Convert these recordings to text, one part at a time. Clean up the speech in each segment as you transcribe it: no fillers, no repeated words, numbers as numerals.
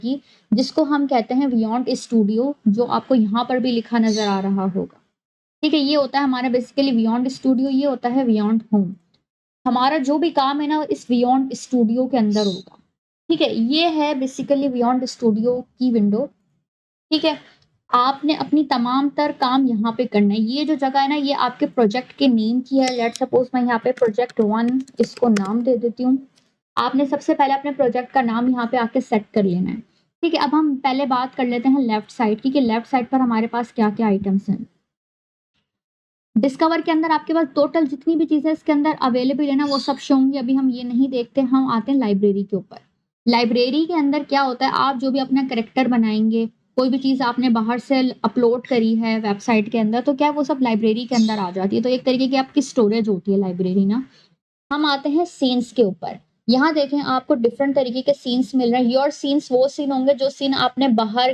की, जिसको हम कहते हैं बियॉन्ड स्टूडियो, जो आपको यहाँ पर भी लिखा नजर आ रहा होगा। ठीक है, ये होता है हमारा बेसिकली बियॉन्ड स्टूडियो, ये होता है बियॉन्ड होम। हमारा जो भी काम है ना इस बियॉन्ड स्टूडियो के अंदर होगा। ठीक है, ये है बेसिकली बियॉन्ड स्टूडियो की विंडो। ठीक है, आपने अपनी तमाम तर काम यहाँ पे करना है। ये जो जगह है ना ये आपके प्रोजेक्ट के नेम की है। लेट सपोज मैं यहाँ पे प्रोजेक्ट 1 इसको नाम दे देती हूँ। आपने सबसे पहले अपने प्रोजेक्ट का नाम यहाँ पे आके सेट कर लेना है। ठीक है, अब हम पहले बात कर लेते हैं लेफ्ट साइड की, कि लेफ्ट साइड पर हमारे पास क्या क्या आइटम्स हैं। डिस्कवर के अंदर आपके पास टोटल जितनी भी चीजें इसके अंदर अवेलेबल है ना वो सब शो होंगी। अभी हम ये नहीं देखते, हम आते हैं लाइब्रेरी के ऊपर। लाइब्रेरी के अंदर क्या होता है, आप जो भी अपना करेक्टर बनाएंगे, कोई भी चीज आपने बाहर से अपलोड करी है वेबसाइट के अंदर, तो क्या वो सब लाइब्रेरी के अंदर आ जाती है। तो एक तरीके की आपकी स्टोरेज होती है लाइब्रेरी ना। हम आते हैं सीन्स के ऊपर। यहाँ देखें आपको डिफरेंट तरीके के सीन्स मिल रहे हैं। योर सीन्स वो सीन होंगे जो सीन आपने बाहर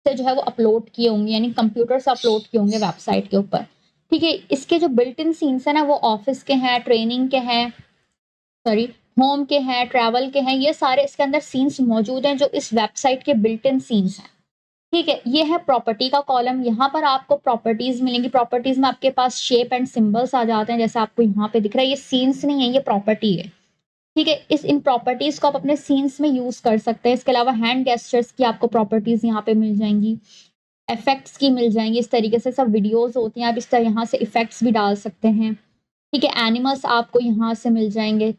से जो है वो अपलोड किए होंगे, यानी कंप्यूटर से अपलोड किए होंगे वेबसाइट के ऊपर। ठीक है, इसके जो बिल्ट इन सीन्स है ना वो ऑफिस के हैं, ट्रेनिंग के हैं, सॉरी होम के हैं, ट्रैवल के हैं। ये सारे इसके अंदर सीन्स मौजूद हैं जो इस वेबसाइट के बिल्ट इन सीन्स हैं। ठीक है, ये है प्रॉपर्टी का कॉलम। यहाँ पर आपको प्रॉपर्टीज मिलेंगी। प्रॉपर्टीज में आपके पास शेप एंड सिंबल्स आ जाते हैं, जैसे आपको यहाँ पे दिख रहा है। ये सीन्स नहीं है, ये प्रॉपर्टी है। ठीक है, इन प्रॉपर्टीज को आप अपने सीन्स में यूज कर सकते हैं। इसके अलावा हैंड गेस्चर्स की आपको प्रॉपर्टीज यहाँ पे मिल जाएंगी, इफेक्ट्स की मिल जाएंगी। इस तरीके से सब वीडियोस होती हैं, आप इस तरह यहाँ से इफेक्ट्स भी डाल सकते हैं। ठीक है, एनिमल्स आपको यहाँ से मिल जाएंगे।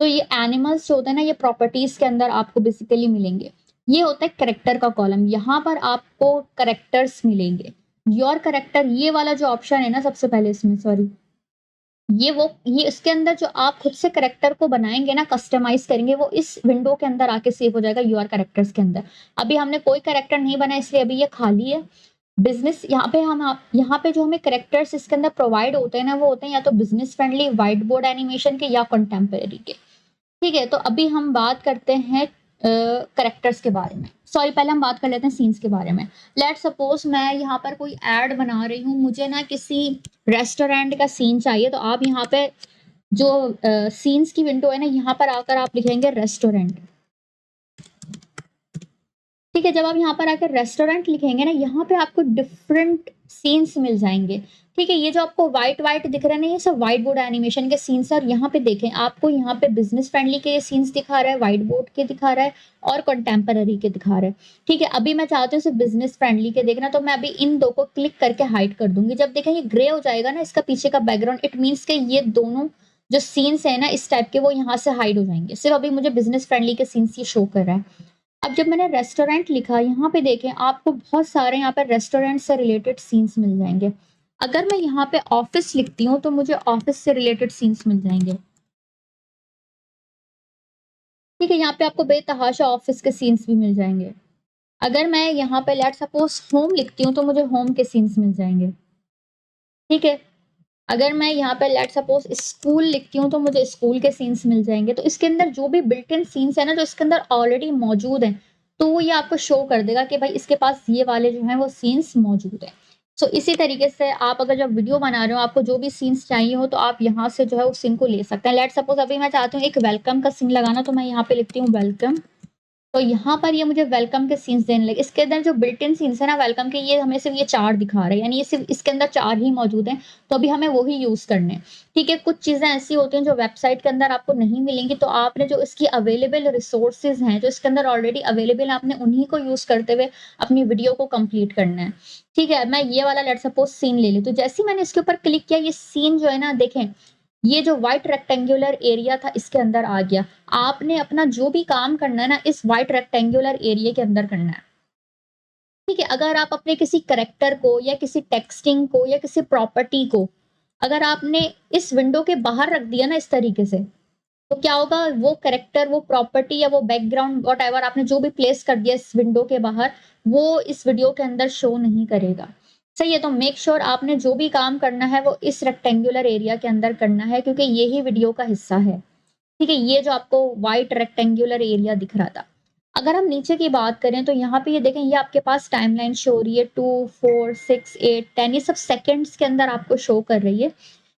तो ये एनिमल्स जो होते हैं ना ये प्रॉपर्टीज के अंदर आपको बेसिकली मिलेंगे। ये होता है करेक्टर का कॉलम। यहाँ पर आपको करेक्टर्स मिलेंगे। योर करेक्टर ये वाला जो ऑप्शन है ना सबसे पहले इसमें, सॉरी, ये इसके अंदर जो आप खुद से करेक्टर को बनाएंगे ना, कस्टमाइज करेंगे, वो इस विंडो के अंदर आके सेव हो जाएगा यूआर करेक्टर्स के अंदर। अभी हमने कोई करेक्टर नहीं बनाया इसलिए अभी ये खाली है। बिजनेस यहाँ पे यहाँ पे जो हमें करेक्टर्स इसके अंदर प्रोवाइड होते हैं ना वो होते हैं या तो business friendly, white board animation के, या कंटेम्परेरी के। ठीक है, तो अभी हम बात करते हैं करेक्टर्स के बारे में। सॉरी, पहले हम बात कर लेते हैं सीन्स के बारे में। लेट सपोज मैं यहाँ पर कोई एड बना रही हूँ, मुझे ना किसी रेस्टोरेंट का सीन चाहिए, तो आप यहाँ पे जो सीन्स की विंडो है ना यहाँ पर आकर आप लिखेंगे रेस्टोरेंट। ठीक है, जब आप यहाँ पर आकर रेस्टोरेंट लिखेंगे ना यहाँ पे आपको डिफरेंट सीन्स मिल जाएंगे। ठीक है, ये जो आपको व्हाइट व्हाइट दिख रहे हैं ना ये सब व्हाइट बोर्ड एनिमेशन के सीन्स है। और यहाँ पे देखें आपको यहाँ पे बिजनेस फ्रेंडली के सीन्स दिखा रहा है, व्हाइट बोर्ड के दिखा रहा है, और कंटेम्पररी के दिखा रहा है। ठीक है, अभी मैं चाहती हूँ सिर्फ बिजनेस फ्रेंडली के देखना, तो मैं अभी इन दो को क्लिक करके हाइड कर दूंगी। जब देखें ये ग्रे हो जाएगा ना इसका पीछे का बैकग्राउंड, इट मीन्स के ये दोनों जो सीन्स है ना इस टाइप के वो यहाँ से हाइड हो जाएंगे। सिर्फ अभी मुझे बिजनेस फ्रेंडली के सीन्स ये शो कर रहा है। अब जब मैंने रेस्टोरेंट लिखा यहाँ पे देखें आपको बहुत सारे यहाँ पे रेस्टोरेंट से रिलेटेड सीन्स मिल जाएंगे। अगर मैं यहाँ पे ऑफिस लिखती हूँ तो मुझे ऑफिस से रिलेटेड सीन्स मिल जाएंगे। ठीक है, यहाँ पे आपको बेतहाशा ऑफिस के सीन्स भी मिल जाएंगे। अगर मैं यहाँ पे लेट सपोज होम लिखती हूँ तो मुझे होम के सीन्स मिल जाएंगे। ठीक है, अगर मैं यहाँ पे लेट सपोज स्कूल लिखती हूँ तो मुझे स्कूल के सीन्स मिल जाएंगे। तो इसके अंदर जो भी बिल्ट इन सीन्स है ना जो इसके अंदर ऑलरेडी मौजूद है तो वो ये आपको शो कर देगा कि भाई इसके पास ये वाले जो है वो सीन्स मौजूद है। सो इसी तरीके से आप अगर जब वीडियो बना रहे हो आपको जो भी सीन्स चाहिए हो तो आप यहाँ से जो है उस सीन को ले सकते हैं। लेट सपोज अभी मैं चाहती हूँ एक वेलकम का सीन लगाना, तो मैं यहाँ पे लिखती हूँ वेलकम। तो यहाँ पर ये मुझे वेलकम के सीन्स देने लगे। इसके अंदर जो बिल्ट इन सीन्स है ना वेलकम के, ये हमें सिर्फ ये 4 दिखा रहे हैं, यानी ये सिर्फ इसके अंदर 4 ही मौजूद हैं, तो अभी हमें वही यूज करने हैं। ठीक है, कुछ चीजें ऐसी होती हैं जो वेबसाइट के अंदर आपको नहीं मिलेंगी, तो आपने जो इसकी अवेलेबल रिसोर्सेज हैं जो इसके अंदर ऑलरेडी अवेलेबल है आपने उन्हीं को यूज करते हुए अपनी वीडियो को कंप्लीट करना है। ठीक है, मैं ये वाला लेट सपोज सीन ले ली, तो जैसे ही मैंने इसके ऊपर क्लिक किया ये सीन जो है ना देखें ये जो व्हाइट रेक्टेंगुलर एरिया था इसके अंदर आ गया। आपने अपना जो भी काम करना है ना इस व्हाइट रेक्टेंगुलर एरिया के अंदर करना है। ठीक है, अगर आप अपने किसी करेक्टर को या किसी टेक्सटिंग को या किसी प्रॉपर्टी को अगर आपने इस विंडो के बाहर रख दिया ना इस तरीके से, तो क्या होगा, वो करेक्टर, वो प्रॉपर्टी या वो बैकग्राउंड वॉट एवर आपने जो भी प्लेस कर दिया इस विंडो के बाहर, वो इस वीडियो के अंदर शो नहीं करेगा। सही है, तो मेक श्योर आपने जो भी काम करना है वो इस रेक्टेंगुलर एरिया के अंदर करना है क्योंकि यही वीडियो का हिस्सा है। ठीक है, ये जो आपको व्हाइट रेक्टेंगुलर एरिया दिख रहा था। अगर हम नीचे की बात करें तो यहाँ पे ये देखें ये आपके पास टाइमलाइन शो हो रही है 2, 4, 6, 8, 10, ये सब सेकंड्स के अंदर आपको शो कर रही है।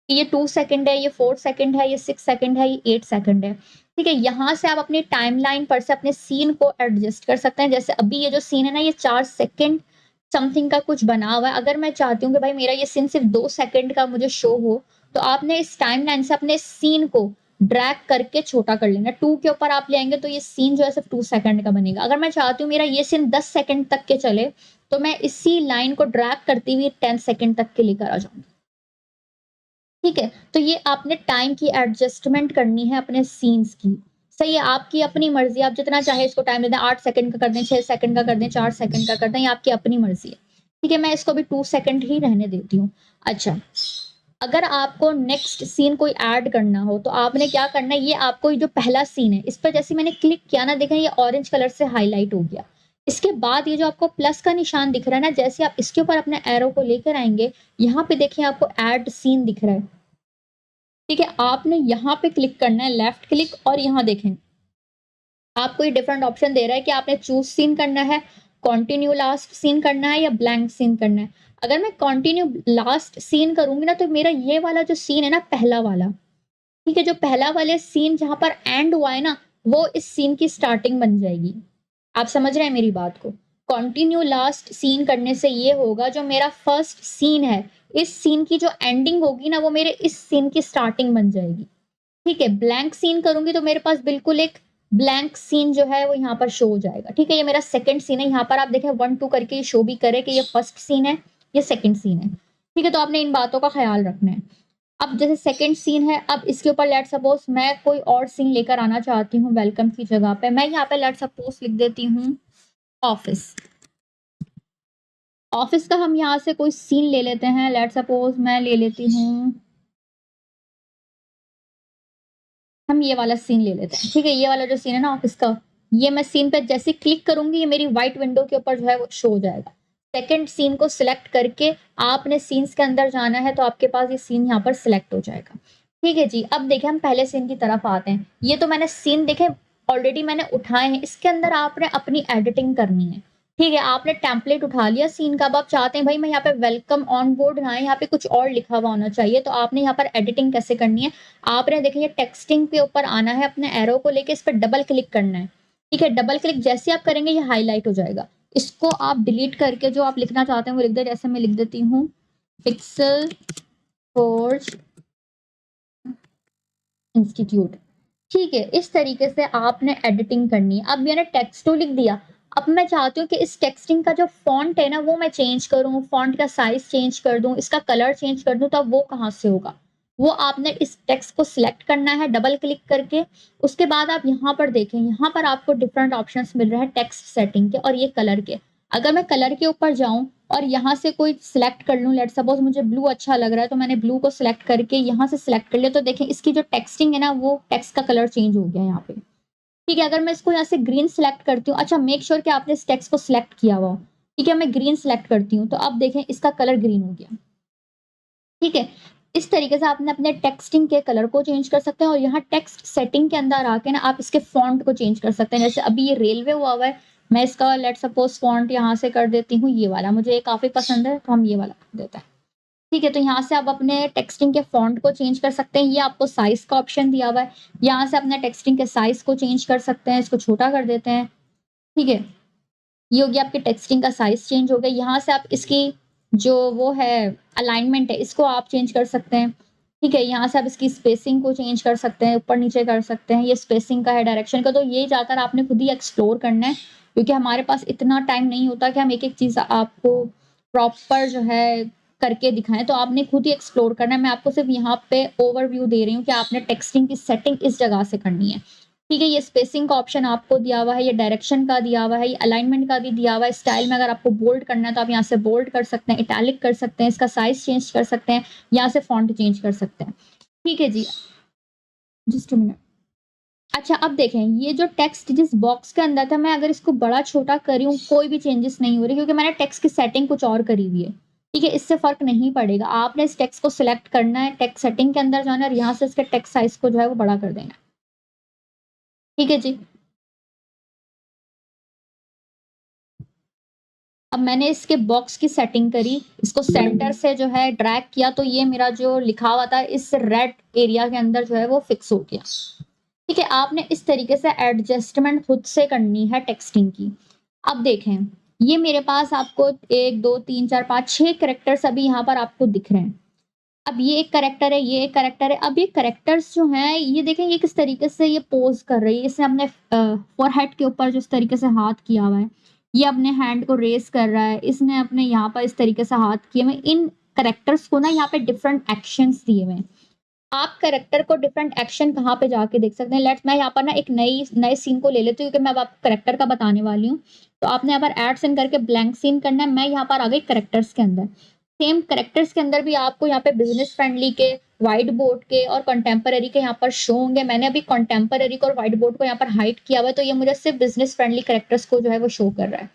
ये 2 सेकंड है, ये 4 सेकंड है, ये 6 सेकंड है, ये 8 सेकंड है। ठीक है, यहाँ से आप अपनी टाइमलाइन पर से अपने सीन को एडजस्ट कर सकते हैं। जैसे अभी ये जो सीन है ना, ये 4 सेकंड समथिंग का कुछ बना हुआ है। अगर मैं चाहती हूँ कि भाई मेरा ये सीन सिर्फ 2 सेकंड का मुझे शो हो, तो आपने इस टाइमलाइन से अपने सीन को ड्रैग करके छोटा कर लेना। 2 के ऊपर आप ले आएँगे तो ये सीन जो है सिर्फ 2 सेकंड का बनेगा। अगर मैं चाहती हूँ मेरा ये सीन 10 सेकंड तक के चले, तो मैं इसी लाइन को ड्रैग करती हुई 10 सेकंड तक के लेकर आ जाऊँगी। ठीक है, तो ये आपने टाइम की एडजस्टमेंट करनी है अपने सीन्स की। सही है, आपकी अपनी मर्ज़ी, आप जितना चाहे इसको टाइम दे दें, 8 सेकंड का कर दें, 6 सेकंड का कर दें, 4 सेकंड का कर दें, ये आपकी अपनी मर्ज़ी है। ठीक है, मैं इसको भी 2 सेकंड ही रहने देती हूँ। अच्छा, अगर आपको नेक्स्ट सीन कोई ऐड करना हो, तो आपने क्या करना है, ये आपको ये जो पहला सीन है, इस पे जैसे मैंने क्लिक किया ना, देखें ये ऑरेंज कलर से हाइलाइट हो गया। इसके बाद ये जो आपको प्लस का निशान दिख रहा है ना, जैसे आप इसके ऊपर अपने एरो को लेकर आएँगे, यहाँ पे देखिए आपको ऐड सीन दिख रहा है। ठीक है, आपने यहाँ पे क्लिक करना है, लेफ्ट क्लिक, और यहाँ देखें आपको ये डिफरेंट ऑप्शन दे रहा है कि आपने चूज सीन करना है, कंटिन्यू लास्ट सीन करना है या ब्लैंक सीन करना है। अगर मैं कंटिन्यू लास्ट सीन करूंगी ना, तो मेरा ये वाला जो सीन है ना, पहला वाला, ठीक है, जो पहला वाले सीन जहां पर एंड हुआ है ना, वो इस सीन की स्टार्टिंग बन जाएगी। आप समझ रहे हैं मेरी बात को? कंटिन्यू लास्ट सीन करने से ये होगा, जो मेरा फर्स्ट सीन है, इस सीन की जो एंडिंग होगी ना, वो मेरे इस सीन की स्टार्टिंग बन जाएगी। ठीक है, ब्लैंक सीन करूंगी तो मेरे पास बिल्कुल एक ब्लैंक सीन जो है वो यहाँ पर शो हो जाएगा। ठीक है, ये मेरा सेकंड सीन है, यहाँ पर आप देखें 1 2 करके ये शो भी करे कि ये फर्स्ट सीन है, ये सेकंड सीन है। ठीक है, तो आपने इन बातों का ख्याल रखना है। अब जैसे सेकंड सीन है, अब इसके ऊपर लेट सपोज मैं कोई और सीन लेकर आना चाहती हूँ वेलकम की जगह पे, मैं यहाँ पे लेट सपोज लिख देती हूँ ऑफिस। ऑफिस का हम यहाँ से कोई सीन ले लेते हैं, लेट सपोज मैं ले लेती हूँ, हम ये वाला सीन ले लेते हैं। ठीक है, ये वाला जो सीन है ना ऑफिस का, ये मैं सीन पे जैसे क्लिक करूंगी, ये मेरी व्हाइट विंडो के ऊपर जो है वो शो हो जाएगा। सेकंड सीन को सिलेक्ट करके आपने सीन्स के अंदर जाना है, तो आपके पास ये सीन यहाँ पर सिलेक्ट हो जाएगा। ठीक है जी, अब देखें हम पहले सीन की तरफ आते हैं। ये तो मैंने सीन देखे ऑलरेडी मैंने उठाए हैं, इसके अंदर आपने अपनी एडिटिंग करनी है। ठीक है, आपने टेम्पलेट उठा लिया सीन का, अब आप चाहते हैं भाई मैं यहाँ पे वेलकम ऑन बोर्ड ना है, यहाँ पे कुछ और लिखा हुआ होना चाहिए, तो आपने यहाँ पर एडिटिंग कैसे करनी है, आपने देखिए टेक्सटिंग पे ऊपर आना है, अपने एरो को लेके इस पर डबल क्लिक करना है। ठीक है, डबल क्लिक जैसे आप करेंगे ये हाईलाइट हो जाएगा। इसको आप डिलीट करके जो आप लिखना चाहते हैं वो लिख दे, जैसे मैं लिख देती हूँ पिक्सल फोर्ज इंस्टीट्यूट। ठीक है, इस तरीके से आपने एडिटिंग करनी है। अब मैंने टेक्स्ट तो लिख दिया, अब मैं चाहती हूँ कि इस टेक्सटिंग का जो फॉन्ट है ना वो मैं चेंज करूँ, फॉन्ट का साइज चेंज कर दूँ, इसका कलर चेंज कर दूँ, तो अब वो कहाँ से होगा? वो आपने इस टेक्स्ट को सिलेक्ट करना है डबल क्लिक करके। उसके बाद आप यहाँ पर देखें, यहाँ पर आपको डिफरेंट ऑप्शंस मिल रहे हैं टेक्स्ट सेटिंग के और ये कलर के। अगर मैं कलर के ऊपर जाऊं और यहाँ से कोई सिलेक्ट कर लूं, लेट सपोज मुझे ब्लू अच्छा लग रहा है, तो मैंने ब्लू को सिलेक्ट करके यहाँ से सिलेक्ट कर लिया, तो देखें इसकी जो टेक्सटिंग है ना वो टेक्स्ट का कलर चेंज हो गया यहाँ पे। ठीक है, अगर मैं इसको यहाँ से ग्रीन सिलेक्ट करती हूँ, अच्छा मेक श्योर कि आपने इस टेक्स्ट को सिलेक्ट किया हुआ हो। ठीक है, मैं ग्रीन सिलेक्ट करती हूँ, तो अब देखें इसका कलर ग्रीन हो गया। ठीक है, इस तरीके से आपने अपने टेक्सटिंग के कलर को चेंज कर सकते हैं, और यहाँ टेक्स्ट सेटिंग के अंदर आके ना आप इसके फॉन्ट को चेंज कर सकते हैं। जैसे अभी ये रेलवे हुआ हुआ है, मैं इसका लेट सपोज फॉन्ट यहाँ से कर देती हूँ ये वाला, मुझे ये काफी पसंद है तो हम ये वाला कर देते हैं। ठीक है, तो यहाँ से आप अपने टेक्सटिंग के फॉन्ट को चेंज कर सकते हैं। ये आपको साइज का ऑप्शन दिया हुआ है, यहाँ से अपने टेक्सटिंग के साइज को चेंज कर सकते हैं, इसको छोटा कर देते हैं। ठीक है, ये हो गया आपके टेक्सटिंग का साइज चेंज हो गया। यहाँ से आप इसकी जो वो है अलाइनमेंट है इसको आप चेंज कर सकते हैं। ठीक है, यहाँ से आप इसकी स्पेसिंग को चेंज कर सकते हैं, ऊपर नीचे कर सकते हैं। ये स्पेसिंग का है, डायरेक्शन का, तो ये ज़्यादातर आपने खुद ही एक्सप्लोर करना है, क्योंकि हमारे पास इतना टाइम नहीं होता कि हम एक एक चीज़ आपको प्रॉपर जो है करके दिखाएं, तो आपने खुद ही एक्सप्लोर करना है। मैं आपको सिर्फ यहाँ पे ओवरव्यू दे रही हूँ कि आपने टेक्सटिंग की सेटिंग इस जगह से करनी है। ठीक है, ये स्पेसिंग का ऑप्शन आपको दिया हुआ है, ये डायरेक्शन का दिया हुआ है, ये अलाइनमेंट का भी दिया हुआ है। स्टाइल में अगर आपको बोल्ड करना है तो आप यहाँ से बोल्ड कर सकते हैं, इटैलिक कर सकते हैं, इसका साइज चेंज कर सकते हैं, यहाँ से फॉन्ट चेंज कर सकते हैं। ठीक है जी, जस्ट अ मिनट। अच्छा, अब देखें ये जो टेक्स्ट जिस बॉक्स के अंदर था, मैं अगर इसको बड़ा छोटा करी हूँ कोई भी चेंजेस नहीं हो रही, क्योंकि मैंने टेक्स्ट की सेटिंग कुछ और करी हुई है। ठीक है, इससे फर्क नहीं पड़ेगा। आपने इस टेक्स्ट को सिलेक्ट करना है, टेक्स्ट सेटिंग के अंदर जाना है और यहाँ से इसके टेक्स्ट साइज को जो है वो बड़ा कर देना है। ठीक है जी, अब मैंने इसके बॉक्स की सेटिंग करी, इसको सेंटर से जो है ड्रैग किया, तो ये मेरा जो लिखा हुआ था इस रेड एरिया के अंदर जो है वो फिक्स हो गया। ठीक है, आपने इस तरीके से एडजस्टमेंट खुद से करनी है टेक्स्टिंग की। अब देखें, ये मेरे पास आपको 1, 2, 3, 4, 5, 6 कैरेक्टर्स अभी यहाँ पर आपको दिख रहे हैं। अब ये एक कैरेक्टर है, ये एक कैरेक्टर है। अब ये कैरेक्टर्स जो हैं, ये देखें ये किस तरीके से ये पोज़ कर रही है। इसने अपने फ़ोरहेड के ऊपर जो इस तरीके से हाथ किया हुआ है, ये अपने हैंड को रेज़ कर रहा है, इसने अपने यहाँ पर इस तरीके से हाथ किए हुए हैं। इन कैरेक्टर्स को ना यहाँ पे डिफरेंट एक्शंस दिए हुए हैं। आप कैरेक्टर को डिफरेंट एक्शन कहाँ पे जाके देख सकते हैं। लेट्स मैं यहाँ पर ना एक नए सीन को ले लेती हूँ, क्योंकि मैं अब आपको कैरेक्टर का बताने वाली हूँ। तो आपने यहाँ पर ऐड सीन करके ब्लैंक सीन करना है। मैं यहाँ पर आ गई कैरेक्टर्स के अंदर। सेम कैरेक्टर्स के अंदर भी आपको यहाँ पे बिजनेस फ्रेंडली के, व्हाइट बोर्ड के और कंटेम्पररी के यहाँ पर शो होंगे। मैंने अभी कंटेम्पररी को और व्हाइट बोर्ड को यहाँ पर हाइड किया हुआ है, तो ये मुझे सिर्फ बिजनेस फ्रेंडली कैरेक्टर्स को जो है वो शो कर रहा है।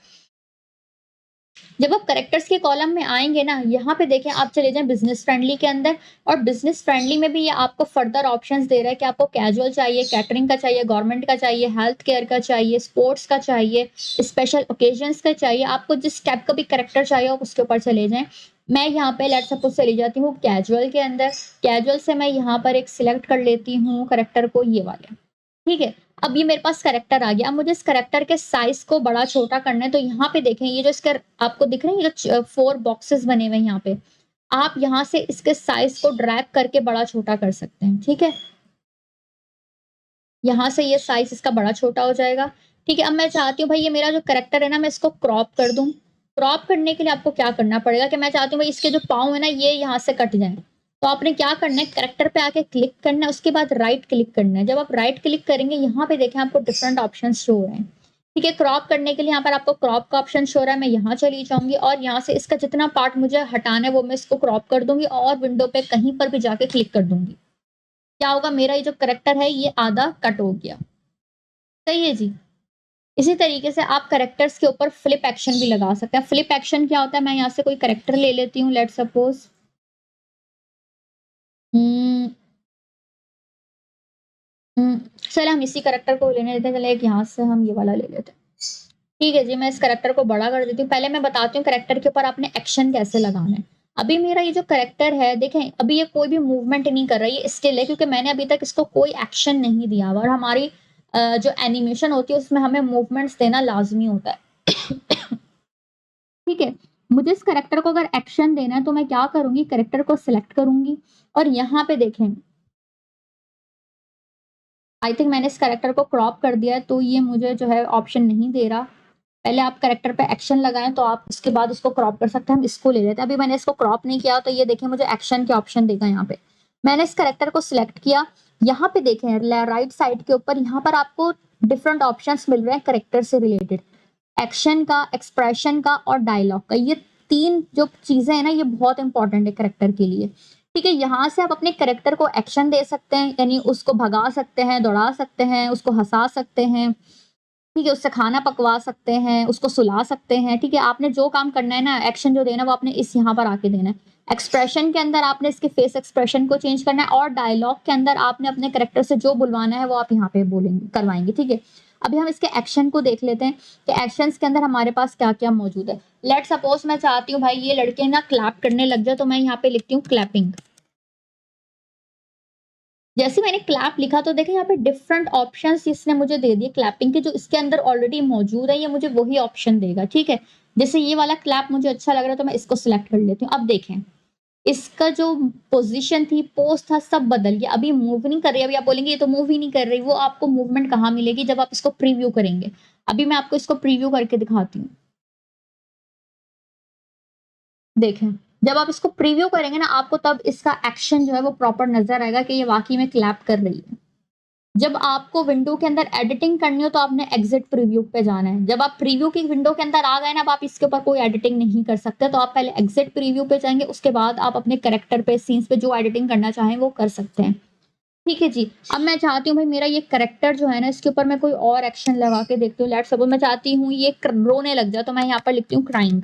जब आप कैरेक्टर्स के कॉलम में आएँगे ना, यहाँ पे देखें आप चले जाएँ बिज़नेस फ्रेंडली के अंदर, और बिज़नेस फ्रेंडली में भी ये आपको फर्दर ऑप्शंस दे रहा है कि आपको कैजुअल चाहिए, कैटरिंग का चाहिए, गवर्नमेंट का चाहिए, हेल्थ केयर का चाहिए, स्पोर्ट्स का चाहिए, स्पेशल ओकेजन्स का चाहिए। आपको जिस टाइप का भी कैरेक्टर चाहिए आप उसके ऊपर चले जाएँ। मैं यहाँ पे लेट्स सपोज़ चली जाती हूँ कैजुअल के अंदर। कैजुअल से मैं यहाँ पर एक सिलेक्ट कर लेती हूँ कैरेक्टर को, ये वाले। ठीक है? अब ये मेरे पास कैरेक्टर आ गया। अब मुझे इस कैरेक्टर के साइज़ को बड़ा-छोटा करना है, तो यहाँ पे देखें ये जो इसके आपको दिख रहे हैं, ये जो 4 बॉक्सेस बने हुए हैं यहाँ पे। आप यहाँ से इसके साइज़ को ड्रैग करके बड़ा-छोटा कर सकते हैं, ठीक है? यहाँ से ये साइज़ इसका बड़ा-छोटा हो जाएगा, ठीक है? अब मैं चाहती हूँ भाई ये मेरा जो कैरेक्टर है ना, मैं इसको क्रॉप कर दूँ। क्रॉप करने के लिए आपको क्या करना पड़ेगा कि मैं चाहती हूँ भाई इसके जो पाँव है ना, ये यहाँ से कट जाएँ। तो आपने क्या करना है, कैरेक्टर पे आके क्लिक करना है, उसके बाद राइट क्लिक करना है। जब आप राइट क्लिक करेंगे, यहाँ पे देखें आपको डिफरेंट ऑप्शंस शो हो रहे हैं। ठीक है, क्रॉप करने के लिए यहाँ पर आपको क्रॉप का ऑप्शन शो हो रहा है। मैं यहाँ चली जाऊँगी और यहाँ से इसका जितना पार्ट मुझे हटाना है, वो मैं इसको क्रॉप कर दूँगी और विंडो पे कहीं पर भी जाके क्लिक कर दूँगी। क्या होगा, मेरा ये जो कैरेक्टर है, ये आधा कट हो गया। सही है जी। इसी तरीके से आप कैरेक्टर्स के ऊपर फ्लिप एक्शन भी लगा सकते हैं। फ्लिप एक्शन क्या होता है, मैं यहाँ से कोई कैरेक्टर ले लेती हूँ, लेट्स सपोज़ उम चलिए हम इसी कैरेक्टर को लेने देते हैं। चलिए एक यहाँ से हम ये वाला ले लेते हैं। ठीक है जी, मैं इस कैरेक्टर को बड़ा कर देती हूँ। पहले मैं बताती हूँ कैरेक्टर के ऊपर आपने एक्शन कैसे लगाना है। अभी मेरा ये जो कैरेक्टर है, देखें अभी ये कोई भी मूवमेंट नहीं कर रहा है, ये स्टिल है, क्योंकि मैंने अभी तक इसको कोई एक्शन नहीं दिया हुआ, और हमारी जो एनिमेशन होती है उसमें हमें मूवमेंट्स देना लाज़मी होता है। ठीक है, मुझे इस कैरेक्टर को अगर एक्शन देना है तो मैं क्या करूँगी, कैरेक्टर को सिलेक्ट करूँगी और यहाँ पे देखें, आई थिंक मैंने इस कैरेक्टर को क्रॉप कर दिया है, तो ये मुझे जो है ऑप्शन नहीं दे रहा। पहले आप कैरेक्टर पे एक्शन लगाएँ, तो आप उसके बाद उसको क्रॉप कर सकते हैं। हम इसको ले लेते हैं। अभी मैंने इसको क्रॉप नहीं किया, तो ये देखिए मुझे एक्शन के ऑप्शन देगा यहाँ पे। मैंने इस कैरेक्टर को सिलेक्ट किया। यहाँ पे देखें राइट साइड के ऊपर यहाँ पर आपको डिफरेंट ऑप्शंस मिल रहे हैं कैरेक्टर से रिलेटेड। एक्शन का, एक्सप्रेशन का और डायलॉग का। ये 3 जो चीज़ें हैं ना, ये बहुत इंपॉर्टेंट है कैरेक्टर के लिए। ठीक है, यहाँ से आप अपने कैरेक्टर को एक्शन दे सकते हैं, यानी उसको भगा सकते हैं, दौड़ा सकते हैं, उसको हँसा सकते हैं। ठीक है, उससे खाना पकवा सकते हैं, उसको सुला सकते हैं। ठीक है, आपने जो काम करना है ना, एक्शन जो देना है वो आपने इस यहाँ पर आके देना है। एक्सप्रेशन के अंदर आपने इसके फेस एक्सप्रेशन को चेंज करना है, और डायलॉग के अंदर आपने अपने कैरेक्टर से जो बुलवाना है वो आप यहाँ पे बोलेंगे, करवाएँगे। ठीक है, अभी हम इसके एक्शन को देख लेते हैं कि एक्शंस के अंदर हमारे पास क्या-क्या मौजूद है। लेट्स सपोज़ मैं चाहती हूँ भाई ये लड़के ना क्लैप करने लग जाए, तो मैं यहाँ पे लिखती हूँ क्लैपिंग। जैसे मैंने क्लैप लिखा तो देखें यहाँ पे डिफरेंट ऑप्शंस इसने मुझे दे दिए क्लैपिंग के, जो इसके अंदर ऑलरेडी मौजूद है, ये मुझे वही ऑप्शन देगा। ठीक है, जैसे ये वाला क्लैप मुझे अच्छा लग रहा है, तो मैं इसको सिलेक्ट कर लेती हूँ। अब देखें, इसका जो पोजीशन थी, पोज था, सब बदल गया। अभी मूव नहीं कर रही है। अभी आप बोलेंगे ये तो मूव ही नहीं कर रही। वो आपको मूवमेंट कहाँ मिलेगी, जब आप इसको प्रीव्यू करेंगे। अभी मैं आपको इसको प्रीव्यू करके दिखाती हूँ। देखें, जब आप इसको प्रीव्यू करेंगे ना, आपको तब इसका एक्शन जो है वो प्रॉपर नज़र आएगा कि ये वाक़ई में क्लैप कर रही है। जब आपको विंडो के अंदर एडिटिंग करनी हो, तो आपने एग्ज़िट प्रीव्यू पे जाना है। जब आप प्रीव्यू की विंडो के अंदर आ गए ना, अब आप इसके ऊपर कोई एडिटिंग नहीं कर सकते, तो आप पहले एग्ज़िट प्रीव्यू पे जाएँगे, उसके बाद आप अपने कैरेक्टर पे, सीन्स पे जो एडिटिंग करना चाहें वो कर सकते हैं। ठीक है जी। अब मैं चाहती हूँ भाई मेरा ये कैरेक्टर जो है ना, इसके ऊपर मैं कोई और एक्शन लगा के देखती हूँ। लेट्स सपोज़ मैं चाहती हूँ ये रोने लग जाए, तो मैं यहाँ पर लिखती हूँ क्राइंग।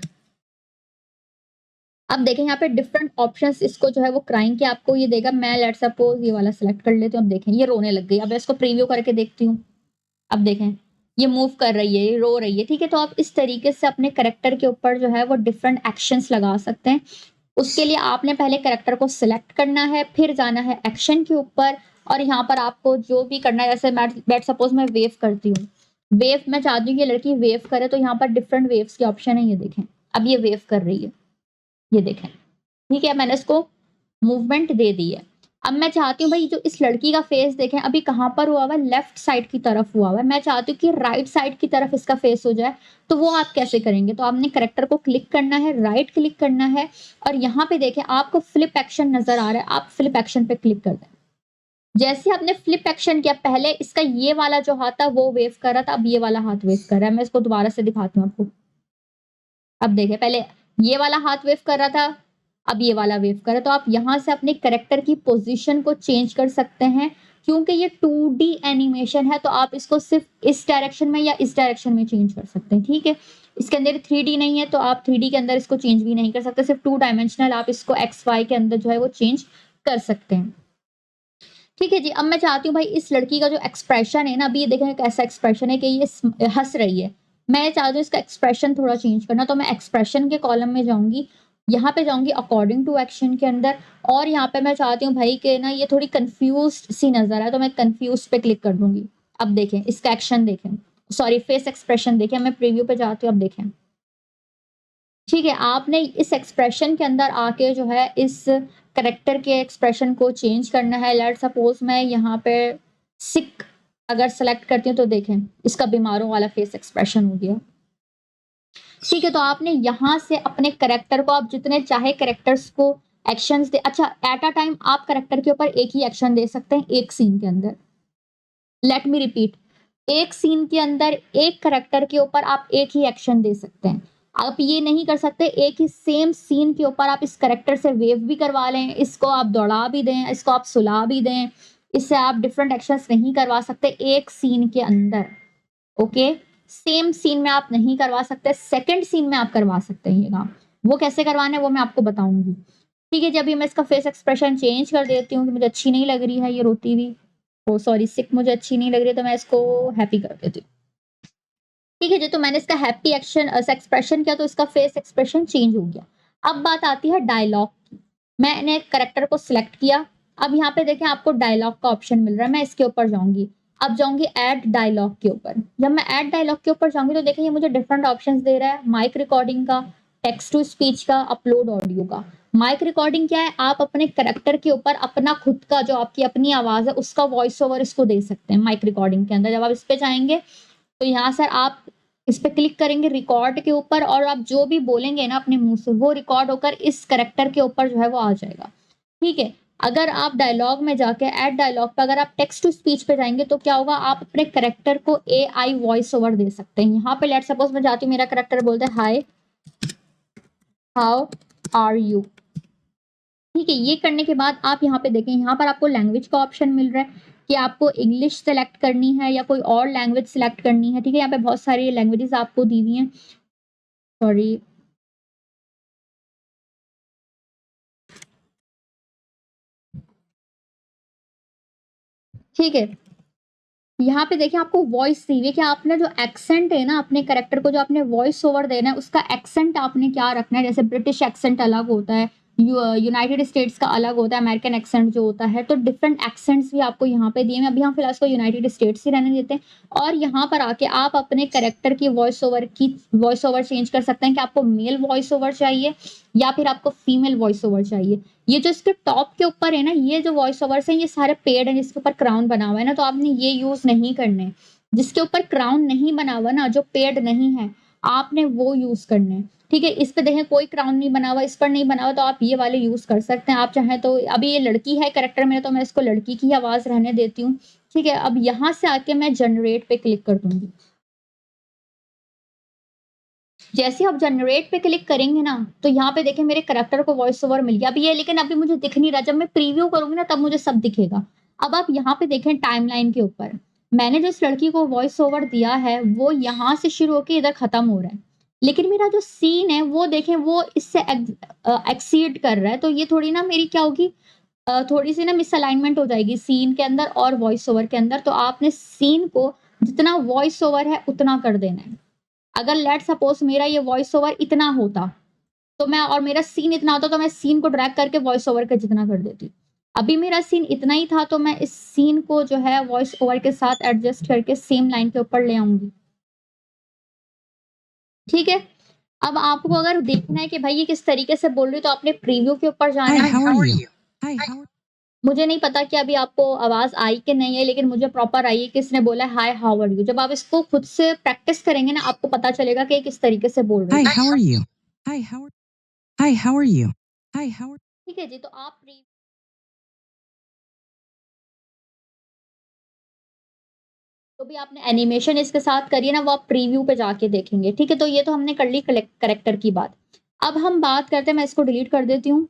अब देखें यहाँ पे डिफरेंट ऑप्शंस इसको जो है वो क्राइंग के आपको ये देगा। मैं लेट्स सपोज़ ये वाला सिलेक्ट कर लेती हूँ। अब देखें ये रोने लग गई। अब मैं इसको प्रीव्यू करके देखती हूँ। अब देखें, ये मूव कर रही है, ये रो रही है। ठीक है, तो आप इस तरीके से अपने कैरेक्टर के ऊपर जो है वो डिफरेंट एक्शंस लगा सकते हैं। उसके लिए आपने पहले कैरेक्टर को सिलेक्ट करना है, फिर जाना है एक्शन के ऊपर, और यहाँ पर आपको जो भी करना है, जैसे लेट्स सपोज मैं वेव करती हूँ, वेव मैं चाहती हूँ कि लड़की वेव करे, तो यहाँ पर डिफरेंट वेव्स के ऑप्शन है, ये देखें, अब ये वेव कर रही है, ये देखें, ठीक है, मैंने इसको मूवमेंट दे दी है। अब मैं चाहती हूँ भाई जो इस लड़की का फेस देखें अभी कहाँ पर हुआ हुआ है, लेफ्ट साइड की तरफ हुआ हुआ है, मैं चाहती हूँ कि राइट साइड की तरफ इसका फेस हो जाए, तो वो आप कैसे करेंगे? तो आपने करेक्टर को क्लिक करना है, राइट क्लिक करना है, और यहाँ पे देखें आपको फ्लिप एक्शन नजर आ रहा है, आप फ्लिप एक्शन पे क्लिक कर दें। जैसे आपने फ्लिप एक्शन किया, पहले इसका ये वाला जो हाथ था वो वेव कर रहा था, अब ये वाला हाथ वेव कर रहा है। मैं इसको दोबारा से दिखाती हूँ आपको। अब देखें, पहले ये वाला हाथ वेव कर रहा था, अब ये वाला वेव कर रहा है। तो आप यहाँ से अपने करेक्टर की पोजीशन को चेंज कर सकते हैं, क्योंकि ये 2D एनिमेशन है, तो आप इसको सिर्फ इस डायरेक्शन में या इस डायरेक्शन में चेंज कर सकते हैं, ठीक है। इसके अंदर 3D नहीं है, तो आप 3D के अंदर इसको चेंज भी नहीं कर सकते, सिर्फ 2 डायमेंशनल आप इसको XY के अंदर जो है वो चेंज कर सकते हैं, ठीक है जी। अब मैं चाहती हूँ भाई इस लड़की का जो एक्सप्रेशन है ना, अभी ये देखें कैसा एक्सप्रेशन है कि ये हंस रही है, मैं चाहती हूँ इसका एक्सप्रेशन थोड़ा चेंज करना, तो मैं एक्सप्रेशन के कॉलम में जाऊंगी, यहाँ पे जाऊंगी अकॉर्डिंग टू एक्शन के अंदर, और यहाँ पे मैं चाहती हूँ भाई कि ना ये थोड़ी कंफ्यूज्ड सी नजर आए, तो मैं कंफ्यूज पे क्लिक कर दूंगी। अब देखें इसका एक्शन देखें, सॉरी फेस एक्सप्रेशन देखें, मैं प्रीव्यू पे जाती हूँ, अब देखें, ठीक है। आपने इस एक्सप्रेशन के अंदर आके जो है इस करेक्टर के एक्सप्रेशन को चेंज करना है। लेट सपोज मैं यहाँ पे सिक अगर सेलेक्ट करती हूँ, तो देखें इसका बीमारों वाला फेस एक्सप्रेशन हो गया, ठीक है। तो आपने यहाँ से अपने करेक्टर को, आप जितने चाहे करेक्टर्स को एक्शंस दे, अच्छा एट अ टाइम आप करेक्टर के ऊपर एक ही एक्शन दे सकते हैं एक सीन के अंदर। लेट मी रिपीट, एक सीन के अंदर एक करेक्टर के ऊपर आप एक ही एक्शन दे सकते हैं। आप ये नहीं कर सकते एक ही सेम सीन के ऊपर आप इस करेक्टर से वेव भी करवा लें, इसको आप दौड़ा भी दें, इसको आप सुला भी दें, इससे आप डिफरेंट एक्शंस नहीं करवा सकते एक सीन के अंदर, ओके। सेम सीन में आप नहीं करवा सकते, सेकंड सीन में आप करवा सकते हैं ये काम। वो कैसे करवाना है वो मैं आपको बताऊंगी, ठीक है। जब भी मैं इसका फेस एक्सप्रेशन चेंज कर देती हूँ कि मुझे अच्छी नहीं लग रही है ये रोती हुई, ओ सॉरी सिक मुझे अच्छी नहीं लग रही है, तो मैं इसको हैप्पी कर देती हूँ, ठीक है जी। तो मैंने इसका हैप्पी एक्शन एक्सप्रेशन किया, तो इसका फेस एक्सप्रेशन चेंज हो गया। अब बात आती है डायलॉग की, मैंने करेक्टर को सिलेक्ट किया, अब यहाँ पे देखें आपको डायलॉग का ऑप्शन मिल रहा है, मैं इसके ऊपर जाऊंगी, अब जाऊंगी ऐड डायलॉग के ऊपर। जब मैं ऐड डायलॉग के ऊपर जाऊंगी, तो देखें ये मुझे डिफरेंट ऑप्शंस दे रहा है, माइक रिकॉर्डिंग का, टेक्स्ट टू स्पीच का, अपलोड ऑडियो का। माइक रिकॉर्डिंग क्या है, आप अपने करेक्टर के ऊपर अपना खुद का जो आपकी अपनी आवाज है उसका वॉइस ओवर इसको दे सकते हैं माइक रिकॉर्डिंग के अंदर। जब आप इस पे जाएंगे, तो यहाँ सर आप इस पे क्लिक करेंगे रिकॉर्ड के ऊपर, और आप जो भी बोलेंगे ना अपने मुंह से वो रिकॉर्ड होकर इस करेक्टर के ऊपर जो है वो आ जाएगा, ठीक है। अगर आप डायलॉग में जाके ऐड डायलॉग पे अगर आप टेक्स्ट टू स्पीच पे जाएंगे, तो क्या होगा, आप अपने करेक्टर को AI वॉइस ओवर दे सकते हैं। यहाँ पे लेट सपोज मैं जाती हूँ, मेरा करेक्टर बोलता है हाय हाउ आर यू, ठीक है। ये करने के बाद आप यहाँ पे देखें, यहाँ पर आपको लैंग्वेज का ऑप्शन मिल रहा है कि आपको इंग्लिश सेलेक्ट करनी है या कोई और लैंग्वेज सेलेक्ट करनी है, ठीक है। यहाँ पे बहुत सारी लैंग्वेजेस आपको दी हुई हैं, सॉरी ठीक है। यहाँ पे देखिए आपको वॉइस दी हुई है कि आपने जो एक्सेंट है ना अपने करेक्टर को जो आपने वॉइस ओवर देना है उसका एक्सेंट आपने क्या रखना है। जैसे ब्रिटिश एक्सेंट अलग होता है, यूनाइटेड स्टेट्स का अलग होता है, अमेरिकन एक्सेंट जो होता है, तो डिफरेंट एक्सेंट्स भी आपको यहाँ पे दिए हैं। अभी हम फिलहाल इसको यूनाइटेड स्टेट्स ही रहने देते हैं, और यहाँ पर आके आप अपने करेक्टर की वॉइस ओवर चेंज कर सकते हैं कि आपको मेल वॉइस ओवर चाहिए या फिर आपको फीमेल वॉइस ओवर चाहिए। ये जो इसके टॉप के ऊपर है ना, ये जो वॉइस ओवर्स हैं ये सारे पेड हैं, जिसके ऊपर क्राउन बना हुआ है ना, तो आपने ये यूज नहीं करने। जिसके ऊपर क्राउन नहीं बना हुआ ना, जो पेड नहीं है, आपने वो यूज करने, ठीक है। इस पे देखें कोई क्राउन नहीं बना हुआ, इस पर नहीं बना हुआ, तो आप ये वाले यूज कर सकते हैं। आप चाहें तो, अभी ये लड़की है करेक्टर मेरा, तो मैं इसको लड़की की आवाज रहने देती हूँ, ठीक है। अब यहाँ से आके मैं जनरेट पे क्लिक कर दूंगी। जैसे आप जनरेट पे क्लिक करेंगे ना, तो यहाँ पे देखें मेरे करेक्टर को वॉइस ओवर मिल गया। अभी ये लेकिन अभी मुझे दिख नहीं रहा, जब मैं प्रीव्यू करूंगी ना तब मुझे सब दिखेगा। अब आप यहाँ पे देखें टाइमलाइन के ऊपर, मैंने जो इस लड़की को वॉइस ओवर दिया है वो यहाँ से शुरू होकर इधर खत्म हो रहा है, लेकिन मेरा जो सीन है वो देखें वो इससे एक्सीड कर रहा है। तो ये थोड़ी ना मेरी क्या होगी, थोड़ी सी ना मिसअलाइनमेंट हो जाएगी सीन के अंदर और वॉइस ओवर के अंदर। तो आपने सीन को जितना वॉइस ओवर है उतना कर देना है। अगर लेट सपोज मेरा ये वॉइस ओवर इतना होता, तो मैं, और मेरा सीन इतना होता, तो मैं सीन को ड्रैग करके वॉइस ओवर का जितना कर देती। अभी मेरा सीन इतना ही था तो मैं इस सीन को जो है वॉइस ओवर के साथ एडजस्ट करके सेम लाइन के ऊपर ले आऊँगी। ठीक है? अब आपको अगर देखना है कि भाई ये किस तरीके से बोल रही है तो आपने प्रीव्यू के ऊपर जाना Hi, है। how are you? Hi, how मुझे नहीं पता कि अभी आपको आवाज़ आई कि नहीं है, लेकिन मुझे प्रॉपर आई है कि इसने बोला है हाय हाउ आर यू? जब आप इसको खुद से प्रैक्टिस करेंगे ना आपको पता चलेगा कि ये किस तरीके से बोल रही Hi, है। how are you? Hi, how are you? Hi, how are ठीक है जी, तो आप जो भी आपने एनिमेशन इसके साथ करी है ना वो आप प्रीव्यू पे जाके देखेंगे। ठीक है? तो ये तो हमने कर ली कैरेक्टर की बात। अब हम बात करते हैं, मैं इसको डिलीट कर देती हूँ।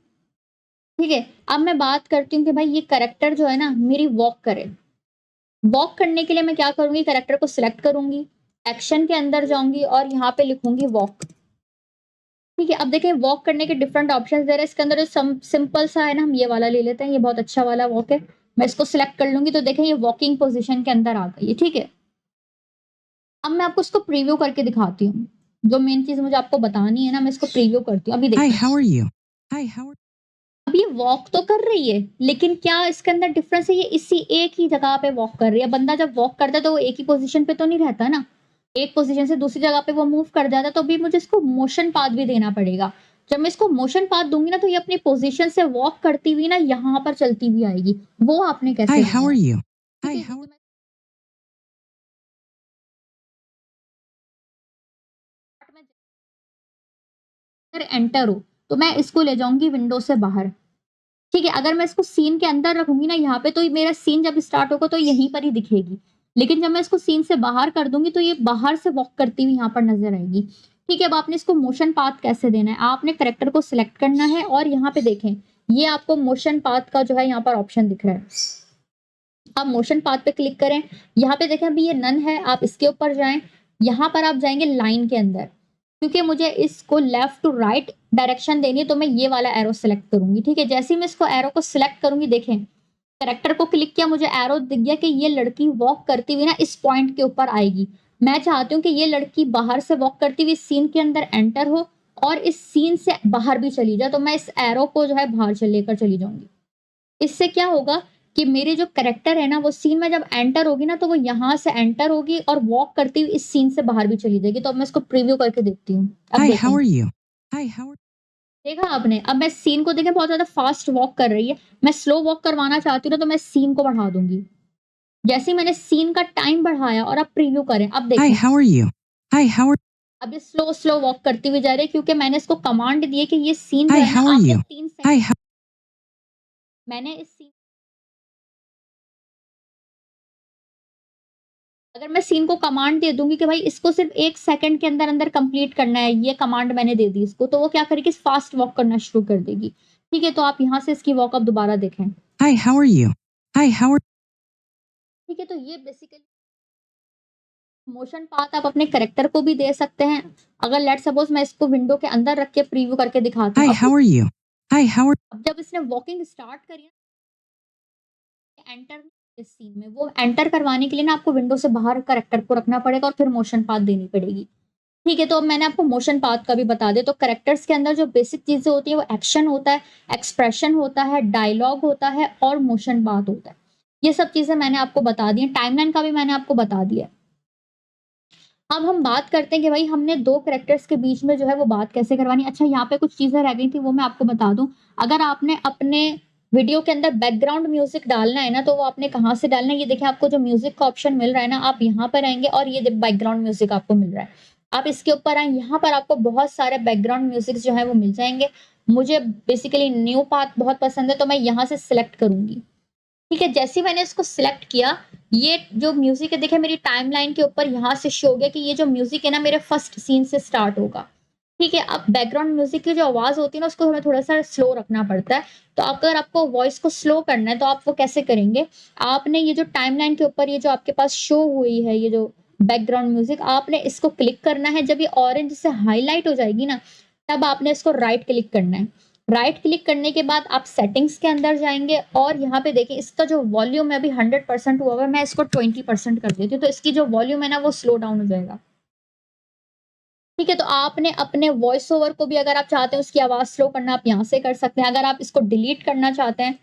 ठीक है? अब मैं बात करती हूँ कि भाई ये कैरेक्टर जो है ना मेरी वॉक करे। वॉक करने के लिए मैं क्या करूँगी, कैरेक्टर को सिलेक्ट करूँगी, एक्शन के अंदर जाऊँगी और यहाँ पे लिखूँगी वॉक। ठीक है? अब देखें वॉक करने के डिफरेंट ऑप्शंस दे रहे हैं। इसके अंदर जो सिंपल सा है ना हम ये वाला ले लेते हैं, ये बहुत अच्छा वाला वॉक है। मैं इसको सिलेक्ट कर लूँगी तो देखें ये वॉकिंग पोज़ीशन के अंदर आ गई है। ठीक है? अब मैं आपको इसको प्रीव्यू करके दिखाती हूँ। जो मेन चीज़ मुझे आपको बतानी है ना मैं इसको प्रीव्यू करती हूँ। अभी Hi, देखिए, how are you? Hi, how are अब ये वॉक तो कर रही है, लेकिन क्या इसके अंदर डिफरेंस है, ये इसी एक ही जगह पे वॉक कर रही है। बंदा जब वॉक करता है तो वो एक ही पोज़ीशन पे तो नहीं रहता ना। एक पोज़ीशन से दूसरी जगह पे वो मूव कर जाता है तो अभी मुझे इसको मोशन पाथ भी देना पड़ेगा। जब मैं इसको मोशन पाथ दूँगी ना तो ये अपनी पोज़ीशन से वॉक करती हुई ना यहाँ पर चलती हुई आएगी। वो आपने कैसे Hi, देना how are है? you? ठीक Hi, है जी, how तो मैं अगर एंटर हो, तो मैं इसको ले जाऊँगी विंडो से बाहर। ठीक है, अगर मैं इसको सीन के अंदर रखूँगी ना यहाँ पे तो मेरा सीन जब स्टार्ट होगा तो यहीं पर ही दिखेगी। लेकिन जब मैं इसको सीन से बाहर कर दूँगी तो ये बाहर से वॉक करती हुई यहाँ पर नज़र आएगी। ठीक है, अब आपने इसको मोशन पाथ कैसे देना है? आपने कैरेक्टर को सिलेक्ट करना है और यहाँ पे देखें, ये आपको मोशन पाथ का जो है यहाँ पर ऑप्शन दिख रहा है। आप मोशन पाथ पे क्लिक करें, यहाँ पे देखें अभी ये नन है, आप इसके ऊपर जाएँ, यहाँ पर आप जाएँगे लाइन के अंदर। क्योंकि मुझे इसको लेफ्ट टू राइट डायरेक्शन देनी है तो मैं ये वाला एरो सेलेक्ट करूँगी। ठीक है, जैसे ही मैं इसको एरो को सिलेक्ट करूँगी देखें, कैरेक्टर को क्लिक किया मुझे एरो दिख गया कि ये लड़की वॉक करती हुई ना इस पॉइंट के ऊपर आएगी। मैं चाहती हूँ कि ये लड़की बाहर से वॉक करती हुई सीन के अंदर एंटर हो और इस सीन से बाहर भी चली जाए, तो मैं इस एरो को जो है बाहर लेकर चली जाऊँगी। इससे क्या होगा कि मेरे जो कैरेक्टर है ना वो सीन में जब एंटर होगी ना तो वो यहाँ से एंटर होगी और वॉक करती हुई इस सीन से बाहर भी चली जाएगी। तो अब मैं इसको प्रीव्यू करके देखती हूँ। अब Hi, देखें, how are you? Hi, how are देखा आपने? अब मैं सीन को देखें बहुत ज़्यादा फास्ट वॉक कर रही है। मैं स्लो वॉक करवाना चाहती हूँ ना तो मैं सीन को बढ़ा दूँगी। जैसे ही मैंने सीन का टाइम बढ़ाया और अब प्रीव्यू करें, अब Hi, देखें, how are you? Hi, how are अब ये स्लो वॉक करती हुई जा रही है क्योंकि मैंने इसको कमांड दी है कि ये सीन जो Hi, है ना how are आपने you? 3 Hi, सेकंड how मैंने इस सीन अगर मैं सीन को कमांड दे दूँगी कि भाई इसको सिर्फ़ 1 सेकंड के अंदर-अंदर कंप्लीट करना है, ये कमांड मैंने दे दी इसको, तो वो क्या करेगी फ़ास्ट वॉक करना शुरू कर देगी। ठीक है, तो आप यहाँ से इसकी वॉक अब दोबारा देखें। Hi, how are you? Hi, how are ठीक है, तो ये बेसिकली मोशन पाथ आप अपने कैरेक्टर को भी दे सकते हैं। अगर लेट्स सपोज़ मैं इसको विंडो के अंदर रख के प्रीव्यू करके दिखाती Hi, हूँ। how are you? Hi, how are अब जब इसने वॉकिंग स्टार्ट करी ना एंटर इस सीन में, वो एंटर करवाने के लिए ना आपको विंडो से बाहर कैरेक्टर को रखना पड़ेगा और फिर मोशन पाथ देनी पड़ेगी। ठीक है, तो अब मैंने आपको मोशन पाथ का भी बता दिया। तो कैरेक्टर्स के अंदर जो बेसिक चीज़ें होती हैं वो एक्शन होता है, एक्सप्रेशन होता है, डायलॉग होता है और मोशन पाथ होता है। ये सब चीज़ें मैंने आपको बता दी हैं, टाइमलाइन का भी मैंने आपको बता दिया है। अब हम बात करते हैं कि भाई हमने 2 कैरेक्टर्स के बीच में जो है वो बात कैसे करवानी है। अच्छा, यहाँ पे कुछ चीज़ें रह गई थी वो मैं आपको बता दूँ। अगर आपने अपने वीडियो के अंदर बैकग्राउंड म्यूज़िक डालना है ना तो वो आपने कहाँ से डालना है, ये देखिए आपको जो म्यूज़िक का ऑप्शन मिल रहा है ना, आप यहाँ पर आएँगे और ये बैकग्राउंड म्यूज़िक आपको मिल रहा है। आप इसके ऊपर आएँ, यहाँ पर आपको बहुत सारे बैकग्राउंड म्यूज़िक्स जो हैं वो मिल जाएँगे। मुझे बेसिकली न्यू पाथ बहुत पसंद है तो मैं यहाँ से सिलेक्ट करूँगी। ठीक है, जैसे ही मैंने इसको सिलेक्ट किया, ये जो म्यूज़िक है देखिए मेरी टाइमलाइन के ऊपर यहाँ से शो हो गया कि ये जो म्यूज़िक है ना मेरे फर्स्ट सीन से स्टार्ट होगा। ठीक है, अब बैकग्राउंड म्यूज़िक की जो आवाज़ होती है ना उसको हमें थोड़ा-सा स्लो रखना पड़ता है। तो अगर आपको वॉइस को स्लो करना है तो आप वो कैसे करेंगे? आपने ये जो टाइमलाइन के ऊपर ये जो आपके पास शो हुई है ये जो बैकग्राउंड म्यूज़िक आपने इसको क्लिक करना है, जब ये ऑरेंज से हाइलाइट हो जाएगी ना, तब आपने इसको राइट क्लिक करना है। राइट क्लिक करने के बाद आप सेटिंग्स के अंदर जाएँगे और यहाँ पे देखिए इसका जो वॉल्यूम है अभी 100% हुआ हुआ है, मैं इसको 20% कर देती हूँ, तो इसकी जो वॉल्यूम है ना वो स्लो डाउन हो जाएगा। ठीक है, तो आपने अपने वॉइस ओवर को भी अगर आप चाहते हैं उसकी आवाज़ स्लो करना आप यहाँ से कर सकते हैं। अगर आप इसको डिलीट करना चाहते हैं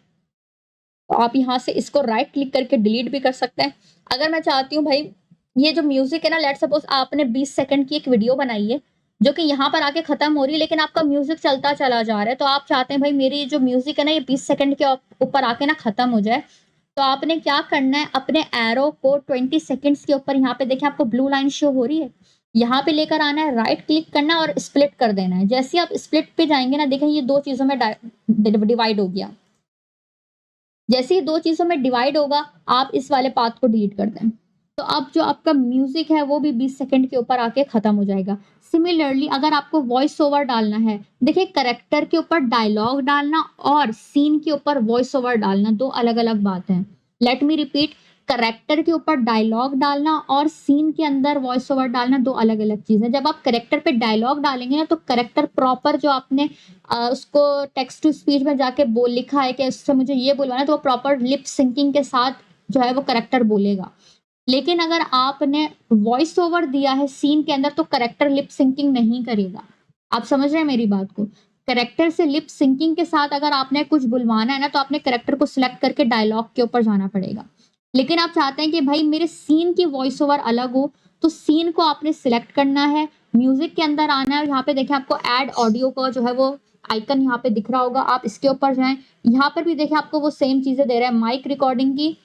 तो आप यहाँ से इसको राइट क्लिक करके डिलीट भी कर सकते हैं। अगर मैं चाहती हूँ भाई ये जो म्यूजिक है ना, लेट्स सपोज आपने 20 सेकंड की एक वीडियो बनाई है जो कि यहाँ पर आके खत्म हो रही है, लेकिन आपका म्यूजिक चलता चला जा रहा है, तो आप चाहते हैं भाई मेरी जो म्यूजिक है ना ये 20 सेकंड के ऊपर आके ना खत्म हो जाए। तो आपने क्या करना है, अपने एरो को 20 सेकंड्स के ऊपर, यहाँ पे देखिए आपको ब्लू लाइन शो हो रही है, यहाँ पे लेकर आना है, राइट क्लिक करना है और स्प्लिट कर देना है। जैसे आप स्प्लिट पे जाएंगे ना, देखें ये 2 चीजों में डिवाइड हो गया। जैसे ही 2 चीजों में डिवाइड होगा, आप इस वाले पाथ को डिलीट कर दें। तो अब जो आपका म्यूजिक है वो भी 20 सेकंड के ऊपर आके खत्म हो जाएगा। सिमिलरली अगर आपको वॉइस ओवर डालना है, देखिए कैरेक्टर के ऊपर डायलॉग डालना और सीन के ऊपर वॉइस ओवर डालना 2 अलग-अलग बात है। लेट मी रिपीट, कैरेक्टर के ऊपर डायलॉग डालना और सीन के अंदर वॉइस ओवर डालना 2 अलग-अलग चीज़ है। जब आप कैरेक्टर पे डायलॉग डालेंगे ना, तो कैरेक्टर प्रॉपर जो आपने उसको टेक्स्ट टू स्पीच में जाके बोल लिखा है कि उससे मुझे ये बुलवाना है, तो वो प्रॉपर लिप सिंकिंग के साथ जो है वो कैरेक्टर बोलेगा। लेकिन अगर आपने वॉइस ओवर दिया है सीन के अंदर, तो कैरेक्टर लिप सिंकिंग नहीं करेगा। आप समझ रहे हैं मेरी बात को? कैरेक्टर से लिप सिंकिंग के साथ अगर आपने कुछ बुलवाना है ना, तो आपने कैरेक्टर को सिलेक्ट करके डायलॉग के ऊपर जाना पड़ेगा। लेकिन आप चाहते हैं कि भाई मेरे सीन की वॉइस ओवर अलग हो, तो सीन को आपने सिलेक्ट करना है, म्यूजिक के अंदर आना है और यहाँ पे देखिए आपको ऐड ऑडियो का जो है वो आइकन यहाँ पे दिख रहा होगा, आप इसके ऊपर जाएं। यहाँ पर भी देखिए आपको वो सेम चीजें दे रहा है, माइक रिकॉर्डिंग की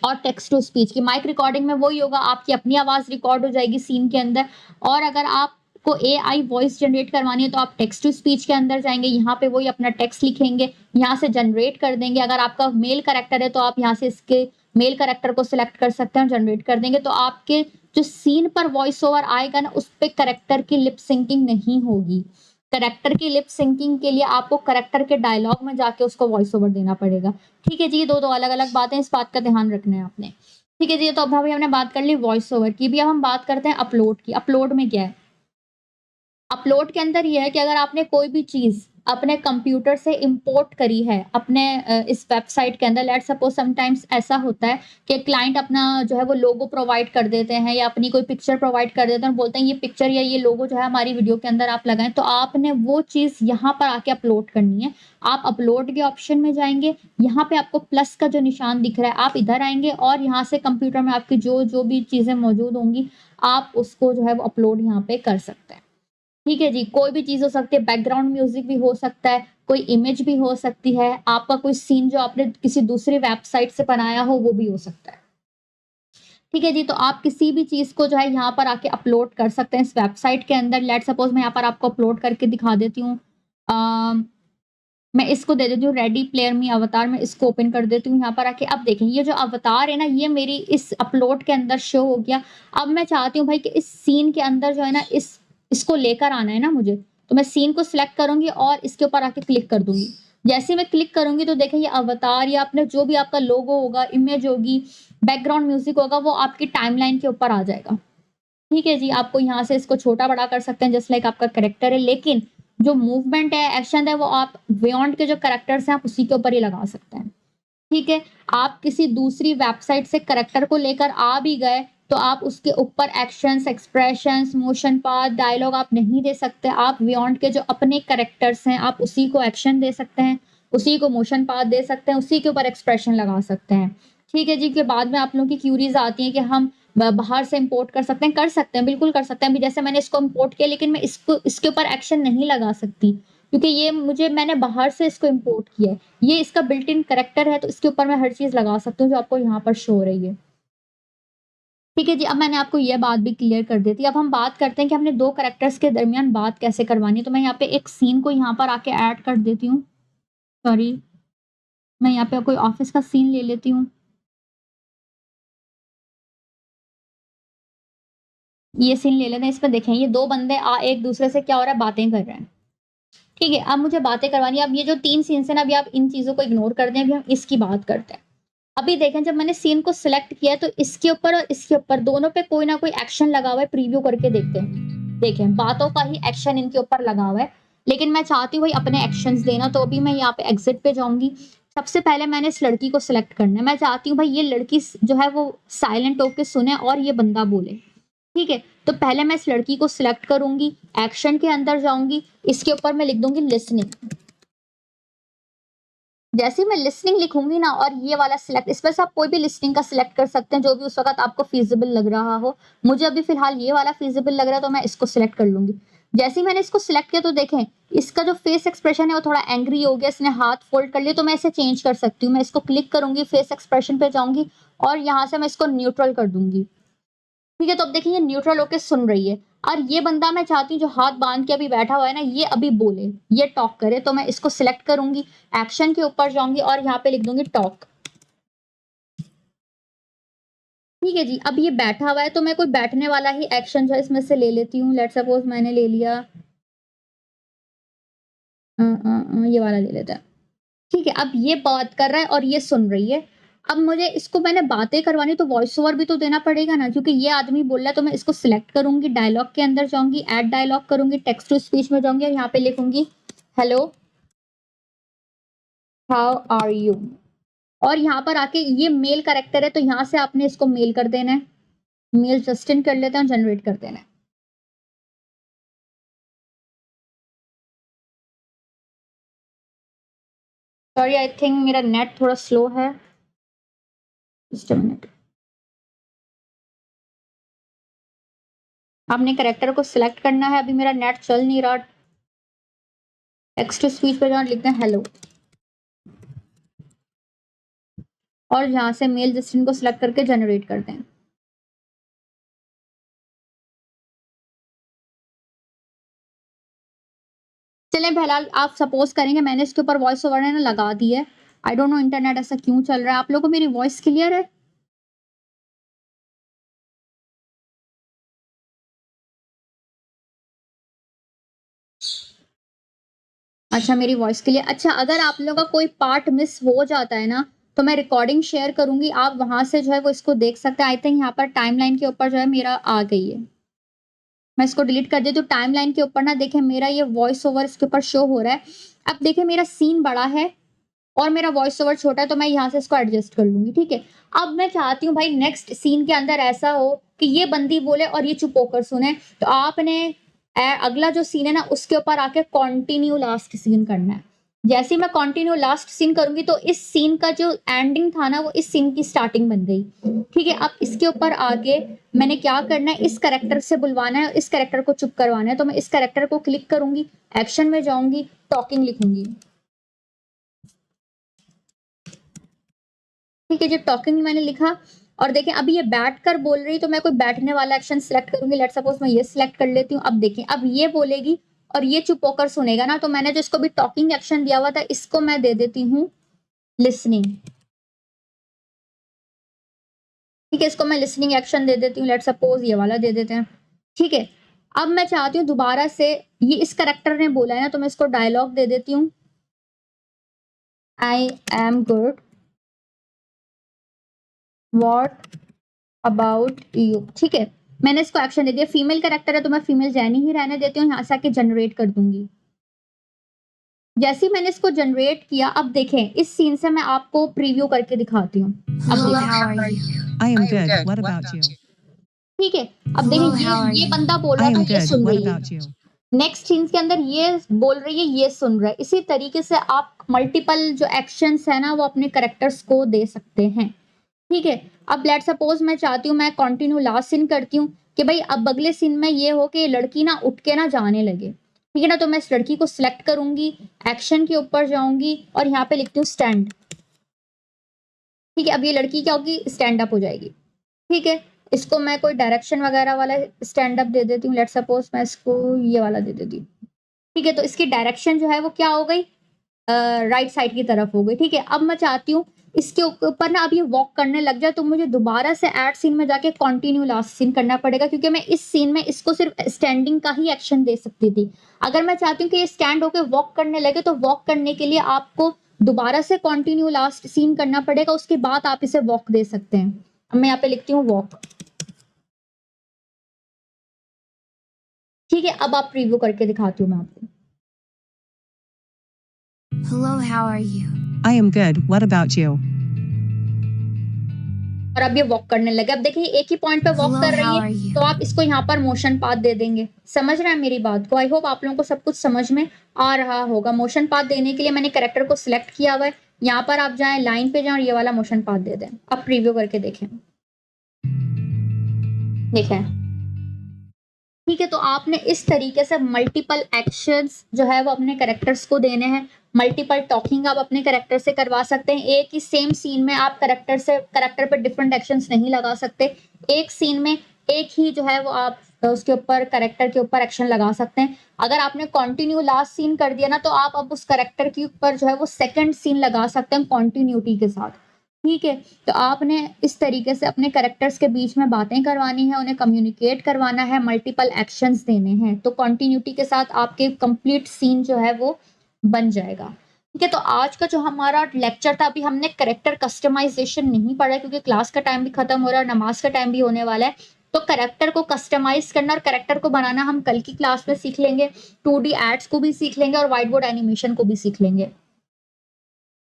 और टेक्स्ट टू स्पीच की। माइक रिकॉर्डिंग में वही होगा, आपकी अपनी आवाज रिकॉर्ड हो जाएगी सीन के अंदर, और अगर आपको एआई वॉइस जनरेट करवानी है तो आप टेक्स्ट टू स्पीच के अंदर जाएंगे, यहाँ पे वही अपना टेक्स्ट लिखेंगे, यहाँ से जनरेट कर देंगे। अगर आपका मेल कैरेक्टर है तो आप यहाँ से इसके मेल कैरेक्टर को सिलेक्ट कर सकते हैं और जनरेट कर देंगे। तो आपके जो सीन पर वॉइस ओवर आएगा ना, उस पर कैरेक्टर की लिप सिंकिंग नहीं होगी। कैरेक्टर की लिप सिंकिंग के लिए आपको कैरेक्टर के डायलॉग में जाके उसको वॉइस ओवर देना पड़ेगा। ठीक है जी, ये दो अलग अलग बातें, इस बात का ध्यान रखना है आपने। ठीक है जी, तो अभी हमने बात कर ली वॉइस ओवर की। भी अब हम बात करते हैं अपलोड की। अपलोड में क्या है? अपलोड के अंदर ये है कि अगर आपने कोई भी चीज अपने कंप्यूटर से इंपोर्ट करी है अपने इस वेबसाइट के अंदर, लेट्स सपोज समटाइम्स ऐसा होता है कि क्लाइंट अपना जो है वो लोगो प्रोवाइड कर देते हैं या अपनी कोई पिक्चर प्रोवाइड कर देते हैं और बोलते हैं ये पिक्चर या ये लोगो जो है हमारी वीडियो के अंदर आप लगाएं, तो आपने वो चीज यहाँ पर आके अपलोड करनी है। आप अपलोड के ऑप्शन में जाएंगे, यहाँ पे आपको प्लस का जो निशान दिख रहा है, आप इधर आएंगे और यहाँ से कंप्यूटर में आपकी जो जो भी चीजें मौजूद होंगी, आप उसको जो है वो अपलोड यहाँ पे कर सकते हैं। ठीक है जी, कोई भी चीज हो सकती है, बैकग्राउंड म्यूजिक भी हो सकता है, कोई इमेज भी हो सकती है, आपका कोई सीन जो आपने किसी दूसरी वेबसाइट से बनाया हो वो भी हो सकता है। ठीक है जी, तो आप किसी भी चीज को जो है यहाँ पर आके अपलोड कर सकते हैं इस वेबसाइट के अंदर। लेट सपोज मैं यहाँ पर आपको अपलोड करके दिखा देती हूँ। मैं इसको दे देती हूँ रेडी प्लेयर मी अवतार, में इसको ओपन कर देती हूँ यहाँ पर आके। अब देखें ये जो अवतार है ना, ये मेरी इस अपलोड के अंदर शो हो गया। अब मैं चाहती हूँ भाई कि इस सीन के अंदर जो है ना इसको लेकर आना है ना मुझे, तो मैं सीन को सिलेक्ट करूंगी और इसके ऊपर आके क्लिक कर दूंगी। जैसे मैं क्लिक करूंगी तो देखें ये अवतार या अपने जो भी आपका लोगो होगा, इमेज होगी, बैकग्राउंड म्यूजिक होगा, वो आपकी टाइमलाइन के ऊपर आ जाएगा। ठीक है जी, आपको यहाँ से इसको छोटा बड़ा कर सकते हैं जस्ट लाइक आपका करेक्टर है, लेकिन जो मूवमेंट है, एक्शन है, वो आप बियॉन्ड के जो करेक्टर्स हैं आप उसी के ऊपर ही लगा सकते हैं। ठीक है, आप किसी दूसरी वेबसाइट से करेक्टर को लेकर आ भी गए तो आप उसके ऊपर actions, expressions, motion path, dialogue आप नहीं दे सकते। आप बियॉन्ड के जो अपने करेक्टर्स हैं आप उसी को एक्शन दे सकते हैं, उसी को मोशन पाथ दे सकते हैं, उसी के ऊपर एक्सप्रेशन लगा सकते हैं। ठीक है जी, के बाद में आप लोगों की क्यूरीज आती हैं कि हम बाहर से इंपोर्ट कर सकते हैं, कर सकते हैं, बिल्कुल कर सकते हैं। अभी जैसे मैंने इसको इंपोर्ट किया, लेकिन मैं इसको इसके ऊपर एक्शन नहीं लगा सकती क्योंकि ये मैंने बाहर से इसको इंपोर्ट किया है। ये इसका बिल्ट इन करेक्टर है, तो इसके ऊपर मैं हर चीज लगा सकती हूँ जो आपको यहाँ पर शो हो रही है। ठीक है जी, अब मैंने आपको यह बात भी क्लियर कर दी थी। अब हम बात करते हैं कि हमने 2 कैरेक्टर्स के दरमियान बात कैसे करवानी है। तो मैं यहाँ पे एक सीन को यहाँ पर आके ऐड कर देती हूँ। सॉरी, मैं यहाँ पे कोई ऑफिस का सीन ले लेती हूँ। ये सीन ले लेते हैं, इसमें देखें ये 2 बंदे एक दूसरे से क्या हो रहा है, बातें कर रहे हैं। ठीक है, अब मुझे बातें करवानी है। अब ये जो 3 सीन्स हैं ना, अभी आप इन चीजों को इग्नोर कर दें, अभी हम इसकी बात करते हैं। अभी देखें जब मैंने सीन को सिलेक्ट किया है तो इसके ऊपर और इसके ऊपर दोनों पे कोई ना कोई एक्शन लगा हुआ है। प्रीव्यू करके देखते हैं। देखें बातों का ही एक्शन इनके ऊपर लगा हुआ है, लेकिन मैं चाहती हूँ भाई अपने एक्शंस देना। तो अभी मैं यहाँ पे एग्जिट पे जाऊंगी। सबसे पहले मैंने इस लड़की को सिलेक्ट करना है। मैं चाहती हूँ भाई ये लड़की जो है वो साइलेंट होकर सुने और ये बंदा बोले। ठीक है, तो पहले मैं इस लड़की को सिलेक्ट करूंगी, एक्शन के अंदर जाऊंगी, इसके ऊपर मैं लिख दूंगी लिसनिंग। जैसे ही मैं लिसनिंग लिखूंगी ना और ये वाला सिलेक्ट, इसमें से आप कोई भी लिसनिंग का सिलेक्ट कर सकते हैं जो भी उस वक्त आपको फीजिबल लग रहा हो। मुझे अभी फिलहाल ये वाला फीजिबल लग रहा है तो मैं इसको सिलेक्ट कर लूंगी। जैसे ही मैंने इसको सिलेक्ट किया तो देखें इसका जो फेस एक्सप्रेशन है वो थोड़ा एंग्री हो गया, इसने हाथ फोल्ड कर लिया, तो मैं इसे चेंज कर सकती हूँ। मैं इसको क्लिक करूंगी, फेस एक्सप्रेशन पे जाऊंगी और यहाँ से मैं इसको न्यूट्रल कर दूंगी। ठीक है, तो अब देखिए ये न्यूट्रल होके सुन रही है। और ये बंदा मैं चाहती हूँ जो हाथ बांध के अभी बैठा हुआ है ना, ये अभी बोले, ये टॉक करे, तो मैं इसको सिलेक्ट करूंगी, एक्शन के ऊपर जाऊंगी और यहाँ पे लिख दूंगी टॉक। ठीक है जी, अब ये बैठा हुआ है तो मैं कोई बैठने वाला ही एक्शन जो है इसमें से ले लेती हूँ। लेट्स सपोज मैंने ले लिया ये वाला ले लेता है। ठीक है, अब ये बात कर रहा है और ये सुन रही है। अब मुझे इसको मैंने बातें करवानी तो वॉइस ओवर भी तो देना पड़ेगा ना, क्योंकि ये आदमी बोल रहा है। तो मैं इसको सिलेक्ट करूंगी, डायलॉग के अंदर जाऊंगी, ऐड डायलॉग करूंगी, टेक्स्ट टू स्पीच में जाऊंगी और यहाँ पे लिखूंगी हेलो हाउ आर यू। और यहाँ पर आके ये मेल कैरेक्टर है तो यहाँ से आपने इसको मेल कर देना है, मेल जस्टिन कर लेते हैं और जनरेट कर देना है। सॉरी, आई थिंक मेरा नेट थोड़ा स्लो है, जस्ट अ मिनट। आपने कैरेक्टर को सिलेक्ट करना है, अभी मेरा नेट चल नहीं रहा। टेक्स्ट टू स्पीच पे जाओ, लिखते हैं हेलो और यहाँ से मेल जस्टिन को सिलेक्ट करके जनरेट करते हैं। चलें, फिलहाल आप सपोज करेंगे मैंने इसके ऊपर वॉइस ओवर है ना लगा दी है। आई डोंट नो इंटरनेट ऐसा क्यों चल रहा है। आप लोगों को मेरी वॉइस क्लियर है? अच्छा, मेरी वॉइस क्लियर। अच्छा, अगर आप लोगों का कोई पार्ट मिस हो जाता है ना तो मैं रिकॉर्डिंग शेयर करूंगी, आप वहां से जो है वो इसको देख सकते हैं। आई थिंक यहाँ पर टाइमलाइन के ऊपर जो है मेरा आ गई है, मैं इसको डिलीट कर देती हूँ। टाइमलाइन के ऊपर ना देखें मेरा ये वॉइस ओवर इसके ऊपर शो हो रहा है। अब देखें मेरा सीन बड़ा है और मेरा वॉइस ओवर छोटा है, तो मैं यहाँ से इसको एडजस्ट कर लूंगी। ठीक है, अब मैं चाहती हूँ भाई नेक्स्ट सीन के अंदर ऐसा हो कि ये बंदी बोले और ये चुप होकर सुने, तो आपने अगला जो सीन है ना उसके ऊपर आके कंटिन्यू लास्ट सीन करना है। जैसे ही मैं कंटिन्यू लास्ट सीन करूंगी तो इस सीन का जो एंडिंग था ना वो इस सीन की स्टार्टिंग बन गई। ठीक है, अब इसके ऊपर आगे मैंने क्या करना है, इस कैरेक्टर से बुलवाना है, इस कैरेक्टर को चुप करवाना है। तो मैं इस कैरेक्टर को क्लिक करूंगी, एक्शन में जाऊंगी, टॉकिंग लिखूंगी। ठीक है, जो टॉकिंग मैंने लिखा और देखें अभी ये बैठ कर बोल रही, तो मैं कोई बैठने वाला एक्शन सिलेक्ट करूंगी। लेट्स सपोज मैं ये सिलेक्ट कर लेती हूँ। अब देखें अब ये बोलेगी और ये चुप होकर सुनेगा ना, तो मैंने जो इसको भी टॉकिंग एक्शन दिया हुआ था इसको मैं दे देती हूँ लिसनिंग। ठीक है, इसको मैं लिसनिंग एक्शन दे देती हूँ। लेट्स सपोज ये वाला दे देते हैं। ठीक है, अब मैं चाहती हूँ दोबारा से, ये इस करेक्टर ने बोला है ना, तो मैं इसको डायलॉग दे देती हूँ I am good, what about you. ठीक है, मैंने इसको एक्शन दे दिया। फीमेल कैरेक्टर है तो मैं फीमेल जैनी ही रहने देती हूँ, यहाँ से आके जनरेट कर दूंगी। जैसे ही मैंने इसको जनरेट किया, अब देखें इस सीन से मैं आपको प्रीव्यू करके दिखाती हूँ। अब Hello, देखें, how are you? I am good. What about you? ठीक है, अब Hello, देखें how are ये you? बंदा बोल I रहा था, am ये good. सुन What रही है। about you? नेक्स्ट सीन के अंदर ये बोल रही है, ये सुन रहा है। इसी तरीके से आप मल्टीपल जो एक्शंस है ना वो अपने करेक्टर्स को दे सकते हैं। ठीक है, अब लेट सपोज मैं चाहती हूँ मैं कंटिन्यू लास्ट सीन करती हूँ कि भाई अब अगले सीन में ये हो कि लड़की ना उठ के ना जाने लगे। ठीक है ना, तो मैं इस लड़की को सिलेक्ट करूंगी, एक्शन के ऊपर जाऊंगी और यहाँ पे लिखती हूँ स्टैंड। ठीक है, अब ये लड़की क्या होगी, स्टैंड अप हो जाएगी। ठीक है, इसको मैं कोई डायरेक्शन वगैरह वाला स्टैंड अप दे देती हूँ। लेट सपोज मैं इसको ये वाला दे देती हूँ। ठीक है, तो इसकी डायरेक्शन जो है वो क्या हो गई, राइट साइड की तरफ हो गई। ठीक है, अब मैं चाहती हूँ इसके ऊपर ना अब ये वॉक करने लग जाए, तो मुझे दोबारा से ऐड सीन में जाके कंटिन्यू लास्ट सीन करना पड़ेगा, क्योंकि मैं इस सीन में इसको सिर्फ स्टैंडिंग का ही एक्शन दे सकती थी। अगर मैं चाहती हूँ कि ये स्टैंड होके वॉक करने लगे, तो वॉक करने के लिए आपको दोबारा से कंटिन्यू लास्ट सीन करना पड़ेगा, उसके बाद आप इसे वॉक दे सकते हैं। अब मैं यहाँ पे लिखती हूँ वॉक। ठीक है, अब आप प्रीव्यू करके दिखाती हूँ मैं आपको। Hello, how are you? I am good. What about you? और अब ये वॉक करने लगे। अब देखिए एक ही पॉइंट पे वॉक Hello, कर रही how है, are you? तो आप इसको यहाँ पर मोशन पाथ दे देंगे। समझ रहे हैं मेरी बात को? आई होप आप लोगों को सब कुछ समझ में आ रहा होगा। मोशन पाथ देने के लिए मैंने कैरेक्टर को सिलेक्ट किया हुआ है, यहाँ पर आप जाएं, लाइन पे जाएं और ये वाला मोशन पाथ दे दें। अब प्रीव्यू करके देखें, देखें, ठीक है। तो आपने इस तरीके से मल्टीपल एक्शंस जो है वो अपने कैरेक्टर्स को देने हैं। मल्टीपल टॉकिंग आप अपने कैरेक्टर से करवा सकते हैं। एक ही सेम सीन में आप कैरेक्टर पर डिफरेंट एक्शंस नहीं लगा सकते। एक सीन में एक ही जो है वो आप उसके ऊपर कैरेक्टर के ऊपर एक्शन लगा सकते हैं। अगर आपने कंटिन्यू लास्ट सीन कर दिया ना, तो आप अब उस कैरेक्टर के ऊपर जो है वो सेकंड सीन लगा सकते हैं कंटिन्यूटी के साथ, ठीक है। तो आपने इस तरीके से अपने कैरेक्टर्स के बीच में बातें करवानी है, उन्हें कम्युनिकेट करवाना है, मल्टीपल एक्शंस देने हैं, तो कंटिन्यूटी के साथ आपके कंप्लीट सीन जो है वो बन जाएगा, ठीक है। तो आज का जो हमारा लेक्चर था, अभी हमने कैरेक्टर कस्टमाइजेशन नहीं पढ़ा क्योंकि क्लास का टाइम भी खत्म हो रहा है, नमाज का टाइम भी होने वाला है। तो कैरेक्टर को कस्टमाइज करना और कैरेक्टर को बनाना हम कल की क्लास में सीख लेंगे। 2D एड्स को भी सीख लेंगे और व्हाइट बोर्ड एनिमेशन को भी सीख लेंगे,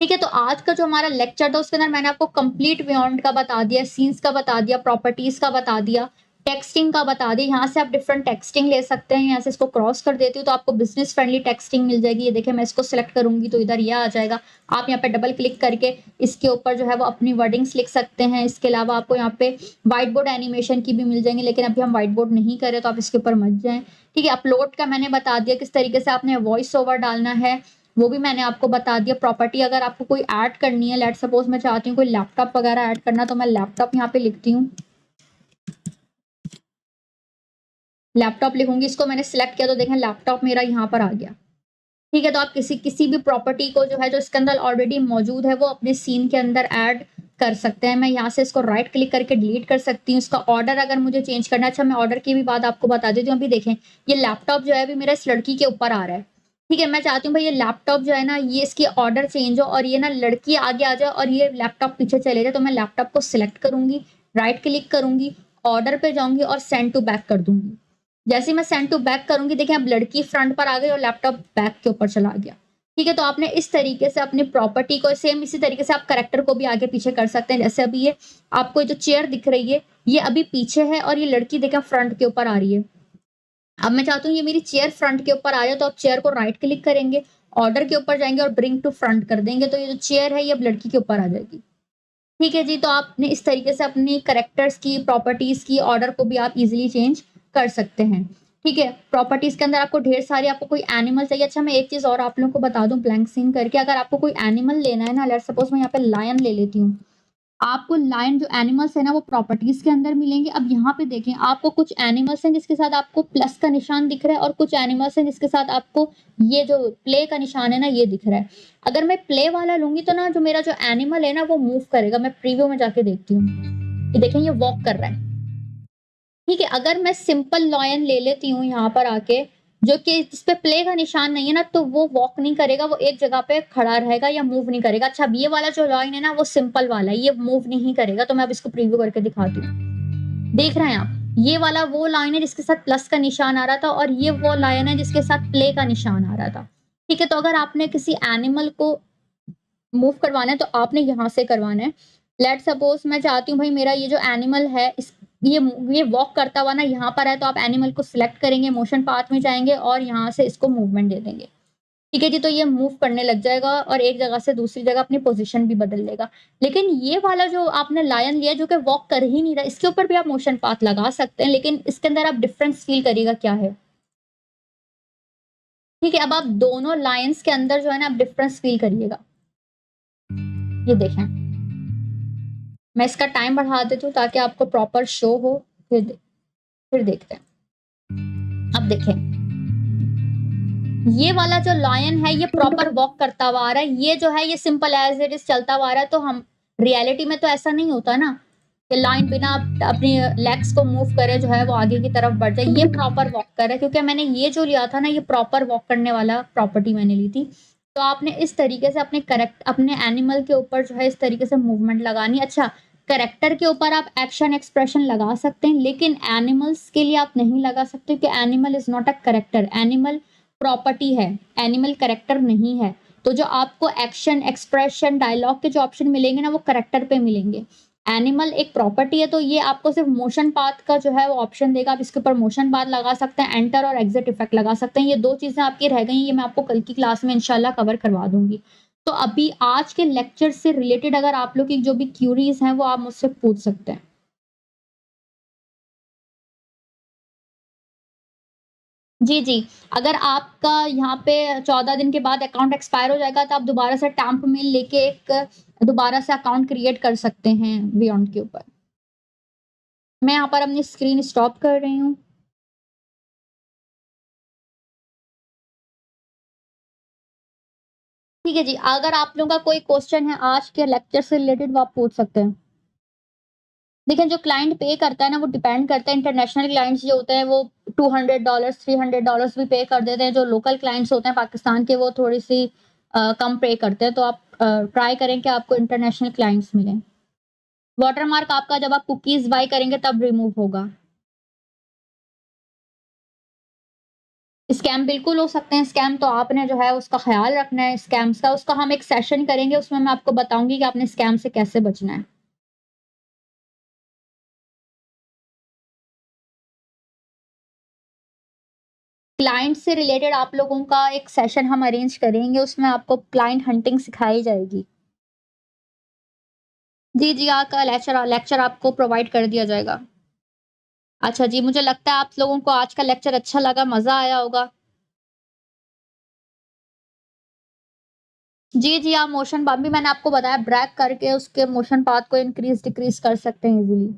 ठीक है। तो आज का जो हमारा लेक्चर था उसके अंदर मैंने आपको कंप्लीट बियॉन्ड का बता दिया, सीन्स का बता दिया, प्रॉपर्टीज का बता दिया, टेक्सटिंग का बता दिया। यहाँ से आप डिफरेंट टेक्सटिंग ले सकते हैं। यहाँ से इसको क्रॉस कर देती हूँ तो आपको बिजनेस फ्रेंडली टेक्सटिंग मिल जाएगी। ये देखिए, मैं इसको सिलेक्ट करूंगी तो इधर ये आ जाएगा। आप यहाँ पे डबल क्लिक करके इसके ऊपर जो है वो अपनी वर्डिंग्स लिख सकते हैं। इसके अलावा आपको यहाँ पे व्हाइट बोर्ड एनिमेशन की भी मिल जाएंगी, लेकिन अभी हम व्हाइट बोर्ड नहीं करें तो आप इसके ऊपर मत जाएं, ठीक है। अपलोड का मैंने बता दिया किस तरीके से आपने वॉइस ओवर डालना है, वो भी मैंने आपको बता दिया। प्रॉपर्टी अगर आपको कोई ऐड करनी है, लेट सपोज मैं चाहती हूँ कोई लैपटॉप वगैरह ऐड करना, तो मैं लैपटॉप यहाँ पे लिखती हूँ, लैपटॉप लिखूंगी, इसको मैंने सिलेक्ट किया तो देखें लैपटॉप मेरा यहाँ पर आ गया, ठीक है। तो आप किसी भी प्रॉपर्टी को जो है जो इसके अंदर ऑलरेडी मौजूद है वो अपने सीन के अंदर ऐड कर सकते हैं। मैं यहाँ से इसको राइट क्लिक करके डिलीट कर सकती हूँ। इसका ऑर्डर अगर मुझे चेंज करना है, अच्छा मैं ऑर्डर की भी बात आपको बता देती हूँ। अभी देखें, ये लैपटॉप जो है अभी मेरा इस लड़की के ऊपर आ रहा है, ठीक है। मैं चाहती हूँ भाई ये लैपटॉप जो है ना, ये इसकी ऑर्डर चेंज हो और ये ना लड़की आगे आ जाए और ये लैपटॉप पीछे चले जाए। तो मैं लैपटॉप को सिलेक्ट करूंगी, राइट क्लिक करूंगी, ऑर्डर पे जाऊंगी और सेंड टू बैक कर दूंगी। जैसे मैं सेंड टू बैक करूंगी, देखिए अब लड़की फ्रंट पर आ गई और लैपटॉप बैक के ऊपर चला गया, ठीक है। तो आपने इस तरीके से अपनी प्रॉपर्टी को सेम इसी तरीके से आप कैरेक्टर को भी आगे पीछे कर सकते हैं। जैसे अभी ये आपको जो चेयर दिख रही है ये अभी पीछे है और ये लड़की देखा फ्रंट के ऊपर आ रही है। अब मैं चाहती हूँ ये मेरी चेयर फ्रंट के ऊपर आ जाए, तो आप चेयर को राइट क्लिक करेंगे, ऑर्डर के ऊपर जाएंगे और ब्रिंग टू फ्रंट कर देंगे, तो ये जो चेयर है ये अब लड़की के ऊपर आ जाएगी, ठीक है जी। तो आपने इस तरीके से अपनी कैरेक्टर्स की प्रॉपर्टीज की ऑर्डर को भी आप इजीली चेंज कर सकते हैं, ठीक है। प्रॉपर्टीज के अंदर आपको ढेर सारी, आपको कोई एनिमल चाहिए, अच्छा मैं एक चीज और आप लोगों को बता दूं ब्लैंक सीन करके, अगर आपको कोई एनिमल लेना है ना, लेट्स सपोज मैं यहाँ पे लायन ले लेती हूँ, आपको लायन जो एनिमल्स है ना वो प्रॉपर्टीज के अंदर मिलेंगे। अब यहाँ पे देखें, आपको कुछ एनिमल्स हैं जिसके साथ आपको प्लस का निशान दिख रहा है और कुछ एनिमल्स हैं जिसके साथ आपको ये जो प्ले का निशान है ना ये दिख रहा है। अगर मैं प्ले वाला लूंगी तो ना जो मेरा जो एनिमल है ना वो मूव करेगा। मैं प्रीव्यू में जाके देखती हूँ, ये देखें ये वॉक कर रहा है, ठीक है। अगर मैं सिंपल लॉयन ले लेती हूँ यहाँ पर आके, जो कि जिस पे प्ले का निशान नहीं है ना, तो वो वॉक नहीं करेगा, वो एक जगह पे खड़ा रहेगा या मूव नहीं करेगा। अच्छा अब ये वाला जो लॉयन है ना वो सिंपल वाला है, ये मूव नहीं करेगा। तो मैं अब इसको प्रीव्यू करके दिखाती हूँ, देख रहे हैं आप, ये वाला वो लाइन है जिसके साथ प्लस का निशान आ रहा था और ये वो लाइन है जिसके साथ प्ले का निशान आ रहा था, ठीक है। तो अगर आपने किसी एनिमल को मूव करवाना है तो आपने यहाँ से करवाना है। लेट सपोज मैं चाहती हूँ भाई मेरा ये जो एनिमल है इस ये वॉक करता हुआ ना यहाँ पर है, तो आप एनिमल को सिलेक्ट करेंगे, मोशन पाथ में जाएंगे और यहाँ से इसको मूवमेंट दे देंगे, ठीक है जी। तो ये मूव करने लग जाएगा और एक जगह से दूसरी जगह अपनी पोजीशन भी बदल लेगा। लेकिन ये वाला जो आपने लायन लिया जो कि वॉक कर ही नहीं रहा, इसके ऊपर भी आप मोशन पाथ लगा सकते हैं, लेकिन इसके अंदर आप डिफरेंस फील करिएगा क्या है, ठीक है। अब आप दोनों लायंस के अंदर जो है ना आप डिफरेंस फील करिएगा। ये देखें, मैं इसका टाइम बढ़ा देती हूँ ताकि आपको प्रॉपर शो हो। फिर देखते हैं। अब देखें, ये वाला जो लायन है ये प्रॉपर वॉक करता हुआ आ रहा है, ये जो है ये सिंपल एज इट इज चलता हुआ आ रहा है। तो हम रियलिटी में तो ऐसा नहीं होता ना कि लाइन बिना अपनी लेग्स को मूव करे जो है वो आगे की तरफ बढ़ जाए। ये प्रॉपर वॉक कर रहा है क्योंकि मैंने ये जो लिया था ना ये प्रॉपर वॉक करने वाला प्रॉपर्टी मैंने ली थी। तो आपने इस तरीके से अपने एनिमल के ऊपर जो है इस तरीके से मूवमेंट लगानी। अच्छा, करेक्टर के ऊपर आप एक्शन एक्सप्रेशन लगा सकते हैं, लेकिन एनिमल्स के लिए आप नहीं लगा सकते क्योंकि animal is not a character, animal property है, एनिमल करेक्टर नहीं है। तो जो आपको एक्शन एक्सप्रेशन डायलॉग के जो ऑप्शन मिलेंगे ना वो करेक्टर पे मिलेंगे। एनिमल एक प्रॉपर्टी है तो ये आपको सिर्फ मोशन पाथ का जो है वो ऑप्शन देगा। आप इसके ऊपर मोशन पाथ लगा सकते हैं, एंटर और एग्जिट इफेक्ट लगा सकते हैं। ये दो चीजें आपकी रह गई, ये मैं आपको कल की क्लास में इंशाल्लाह कवर करवा दूंगी। तो अभी आज के लेक्चर से रिलेटेड अगर आप लोग की जो भी क्यूरीज हैं वो आप मुझसे पूछ सकते हैं। जी, जी। अगर आपका यहाँ पे 14 दिन के बाद अकाउंट एक्सपायर हो जाएगा तो आप दोबारा से टैंप मेल लेके एक दोबारा से अकाउंट क्रिएट कर सकते हैं बियॉन्ड के ऊपर। मैं यहाँ पर अपनी स्क्रीन स्टॉप कर रही हूँ। ठीक है जी, अगर आप लोगों का कोई क्वेश्चन है आज के लेक्चर से रिलेटेड वो आप पूछ सकते हैं। देखिए जो क्लाइंट पे करता है ना वो डिपेंड करता है, इंटरनेशनल क्लाइंट्स जो होते हैं वो $200 $300 भी पे कर देते हैं, जो लोकल क्लाइंट्स होते हैं पाकिस्तान के वो थोड़ी-सी कम पे करते हैं, तो आप ट्राई करें कि आपको इंटरनेशनल क्लाइंट्स मिलें। वाटरमार्क आपका जब आप कुकीज़ बाय करेंगे तब रिमूव होगा। स्कैम बिल्कुल हो सकते हैं, स्कैम तो आपने जो है उसका ख़्याल रखना है स्कैम्स का, उसका हम एक सेशन करेंगे उसमें मैं आपको बताऊँगी कि आपने स्कैम से कैसे बचना है। क्लाइंट से रिलेटेड आप लोगों का एक सेशन हम अरेंज करेंगे, उसमें आपको क्लाइंट हंटिंग सिखाई जाएगी। जी, जी, आपका लेक्चर आपको प्रोवाइड कर दिया जाएगा। अच्छा जी, मुझे लगता है आप लोगों को आज का लेक्चर अच्छा लगा, मज़ा आया होगा। जी, जी, आप मोशन पाथ भी मैंने आपको बताया ड्रैग करके उसके मोशन पाथ को इंक्रीज़ डिक्रीज़ कर सकते हैं ईज़िली।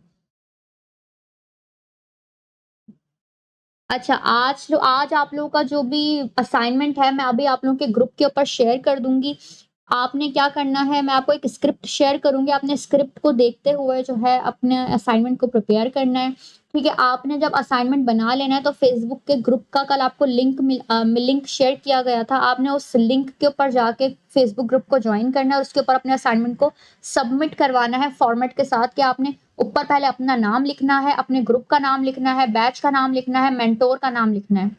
अच्छा, आज आप लोगों का जो भी असाइनमेंट है, मैं अभी आप लोगों के ग्रुप के ऊपर शेयर कर दूँगी। आपने क्या करना है, मैं आपको एक स्क्रिप्ट शेयर करूँगी, आपने स्क्रिप्ट को देखते हुए जो है अपने असाइनमेंट को प्रिपेयर करना है, ठीक है? आपने जब असाइनमेंट बना लेना है तो फेसबुक के ग्रुप का कल आपको लिंक शेयर किया गया था, आपने उस लिंक के ऊपर जाके फेसबुक ग्रुप को जॉइन करना है और उसके ऊपर अपने असाइनमेंट को सबमिट करवाना है फॉर्मेट के साथ कि आपने ऊपर पहले अपना नाम लिखना है, अपने ग्रुप का नाम लिखना है, बैच का नाम लिखना है, मेंटर का नाम लिखना है।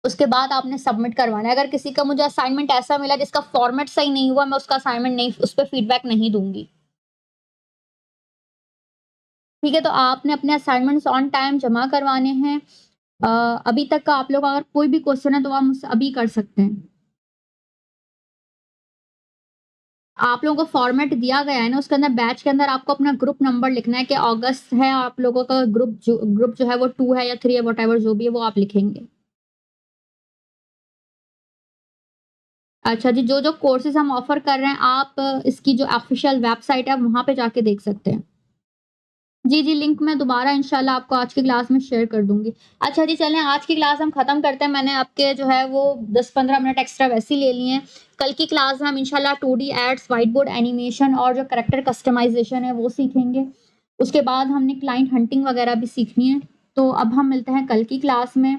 उसके बाद आपने सबमिट करवाना है। अगर किसी का मुझे असाइनमेंट ऐसा मिला जिसका फॉर्मेट सही नहीं हुआ, मैं उसका असाइनमेंट नहीं उस पे फीडबैक नहीं दूँगी। ठीक है? तो आपने अपने असाइनमेंट्स ऑन टाइम जमा करवाने हैं। अ, अभी तक का आप लोग अगर कोई भी क्वेश्चन है तो आप मुझसे अभी कर सकते हैं। आप लोगों को फॉर्मेट दिया गया है ना, उसके अंदर बैच के अंदर आपको अपना ग्रुप नंबर लिखना है कि अगस्त है, आप लोगों का ग्रुप जो है वो 2 है या 3 है, व्हाटएवर जो भी है वो आप लिखेंगे। अच्छा जी, जो-जो कोर्सेज़ हम ऑफ़र कर रहे हैं, आप इसकी जो ऑफ़िशियल वेबसाइट है, वहाँ पे जाके देख सकते हैं। जी, जी, लिंक मैं दोबारा इंशाल्लाह आपको आज की क्लास में शेयर कर दूँगी। अच्छा जी, चलें आज की क्लास हम ख़त्म करते हैं। मैंने आपके जो है वो 10-15 मिनट एक्स्ट्रा वैसे ही ले लिए हैं। कल की क्लास में हम इंशाल्लाह 2D ads, white board animation और जो करैक्टर कस्टमाइज़ेशन है, वो सीखेंगे। उसके बाद हमने क्लाइंट हंटिंग वग़ैरह भी सीखनी है। तो अब हम मिलते हैं कल की क्लास में।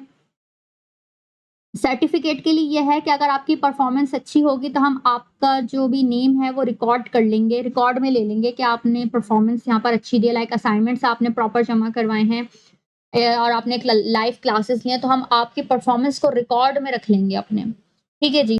सर्टिफ़िकेट के लिए ये है कि अगर आपकी परफ़ॉर्मेंस अच्छी होगी तो हम आपका जो भी नेम है वो रिकॉर्ड कर लेंगे, रिकॉर्ड में ले लेंगे कि आपने परफ़ॉर्मेंस यहाँ पर अच्छी दी है, लाइक असाइनमेंट्स आपने प्रॉपर जमा करवाए हैं और आपने एक ल लाइव क्लासेस ली हैं, तो हम आपकी परफ़ॉर्मेंस को रिकॉर्ड में रख लेंगे अपने। ठीक है जी।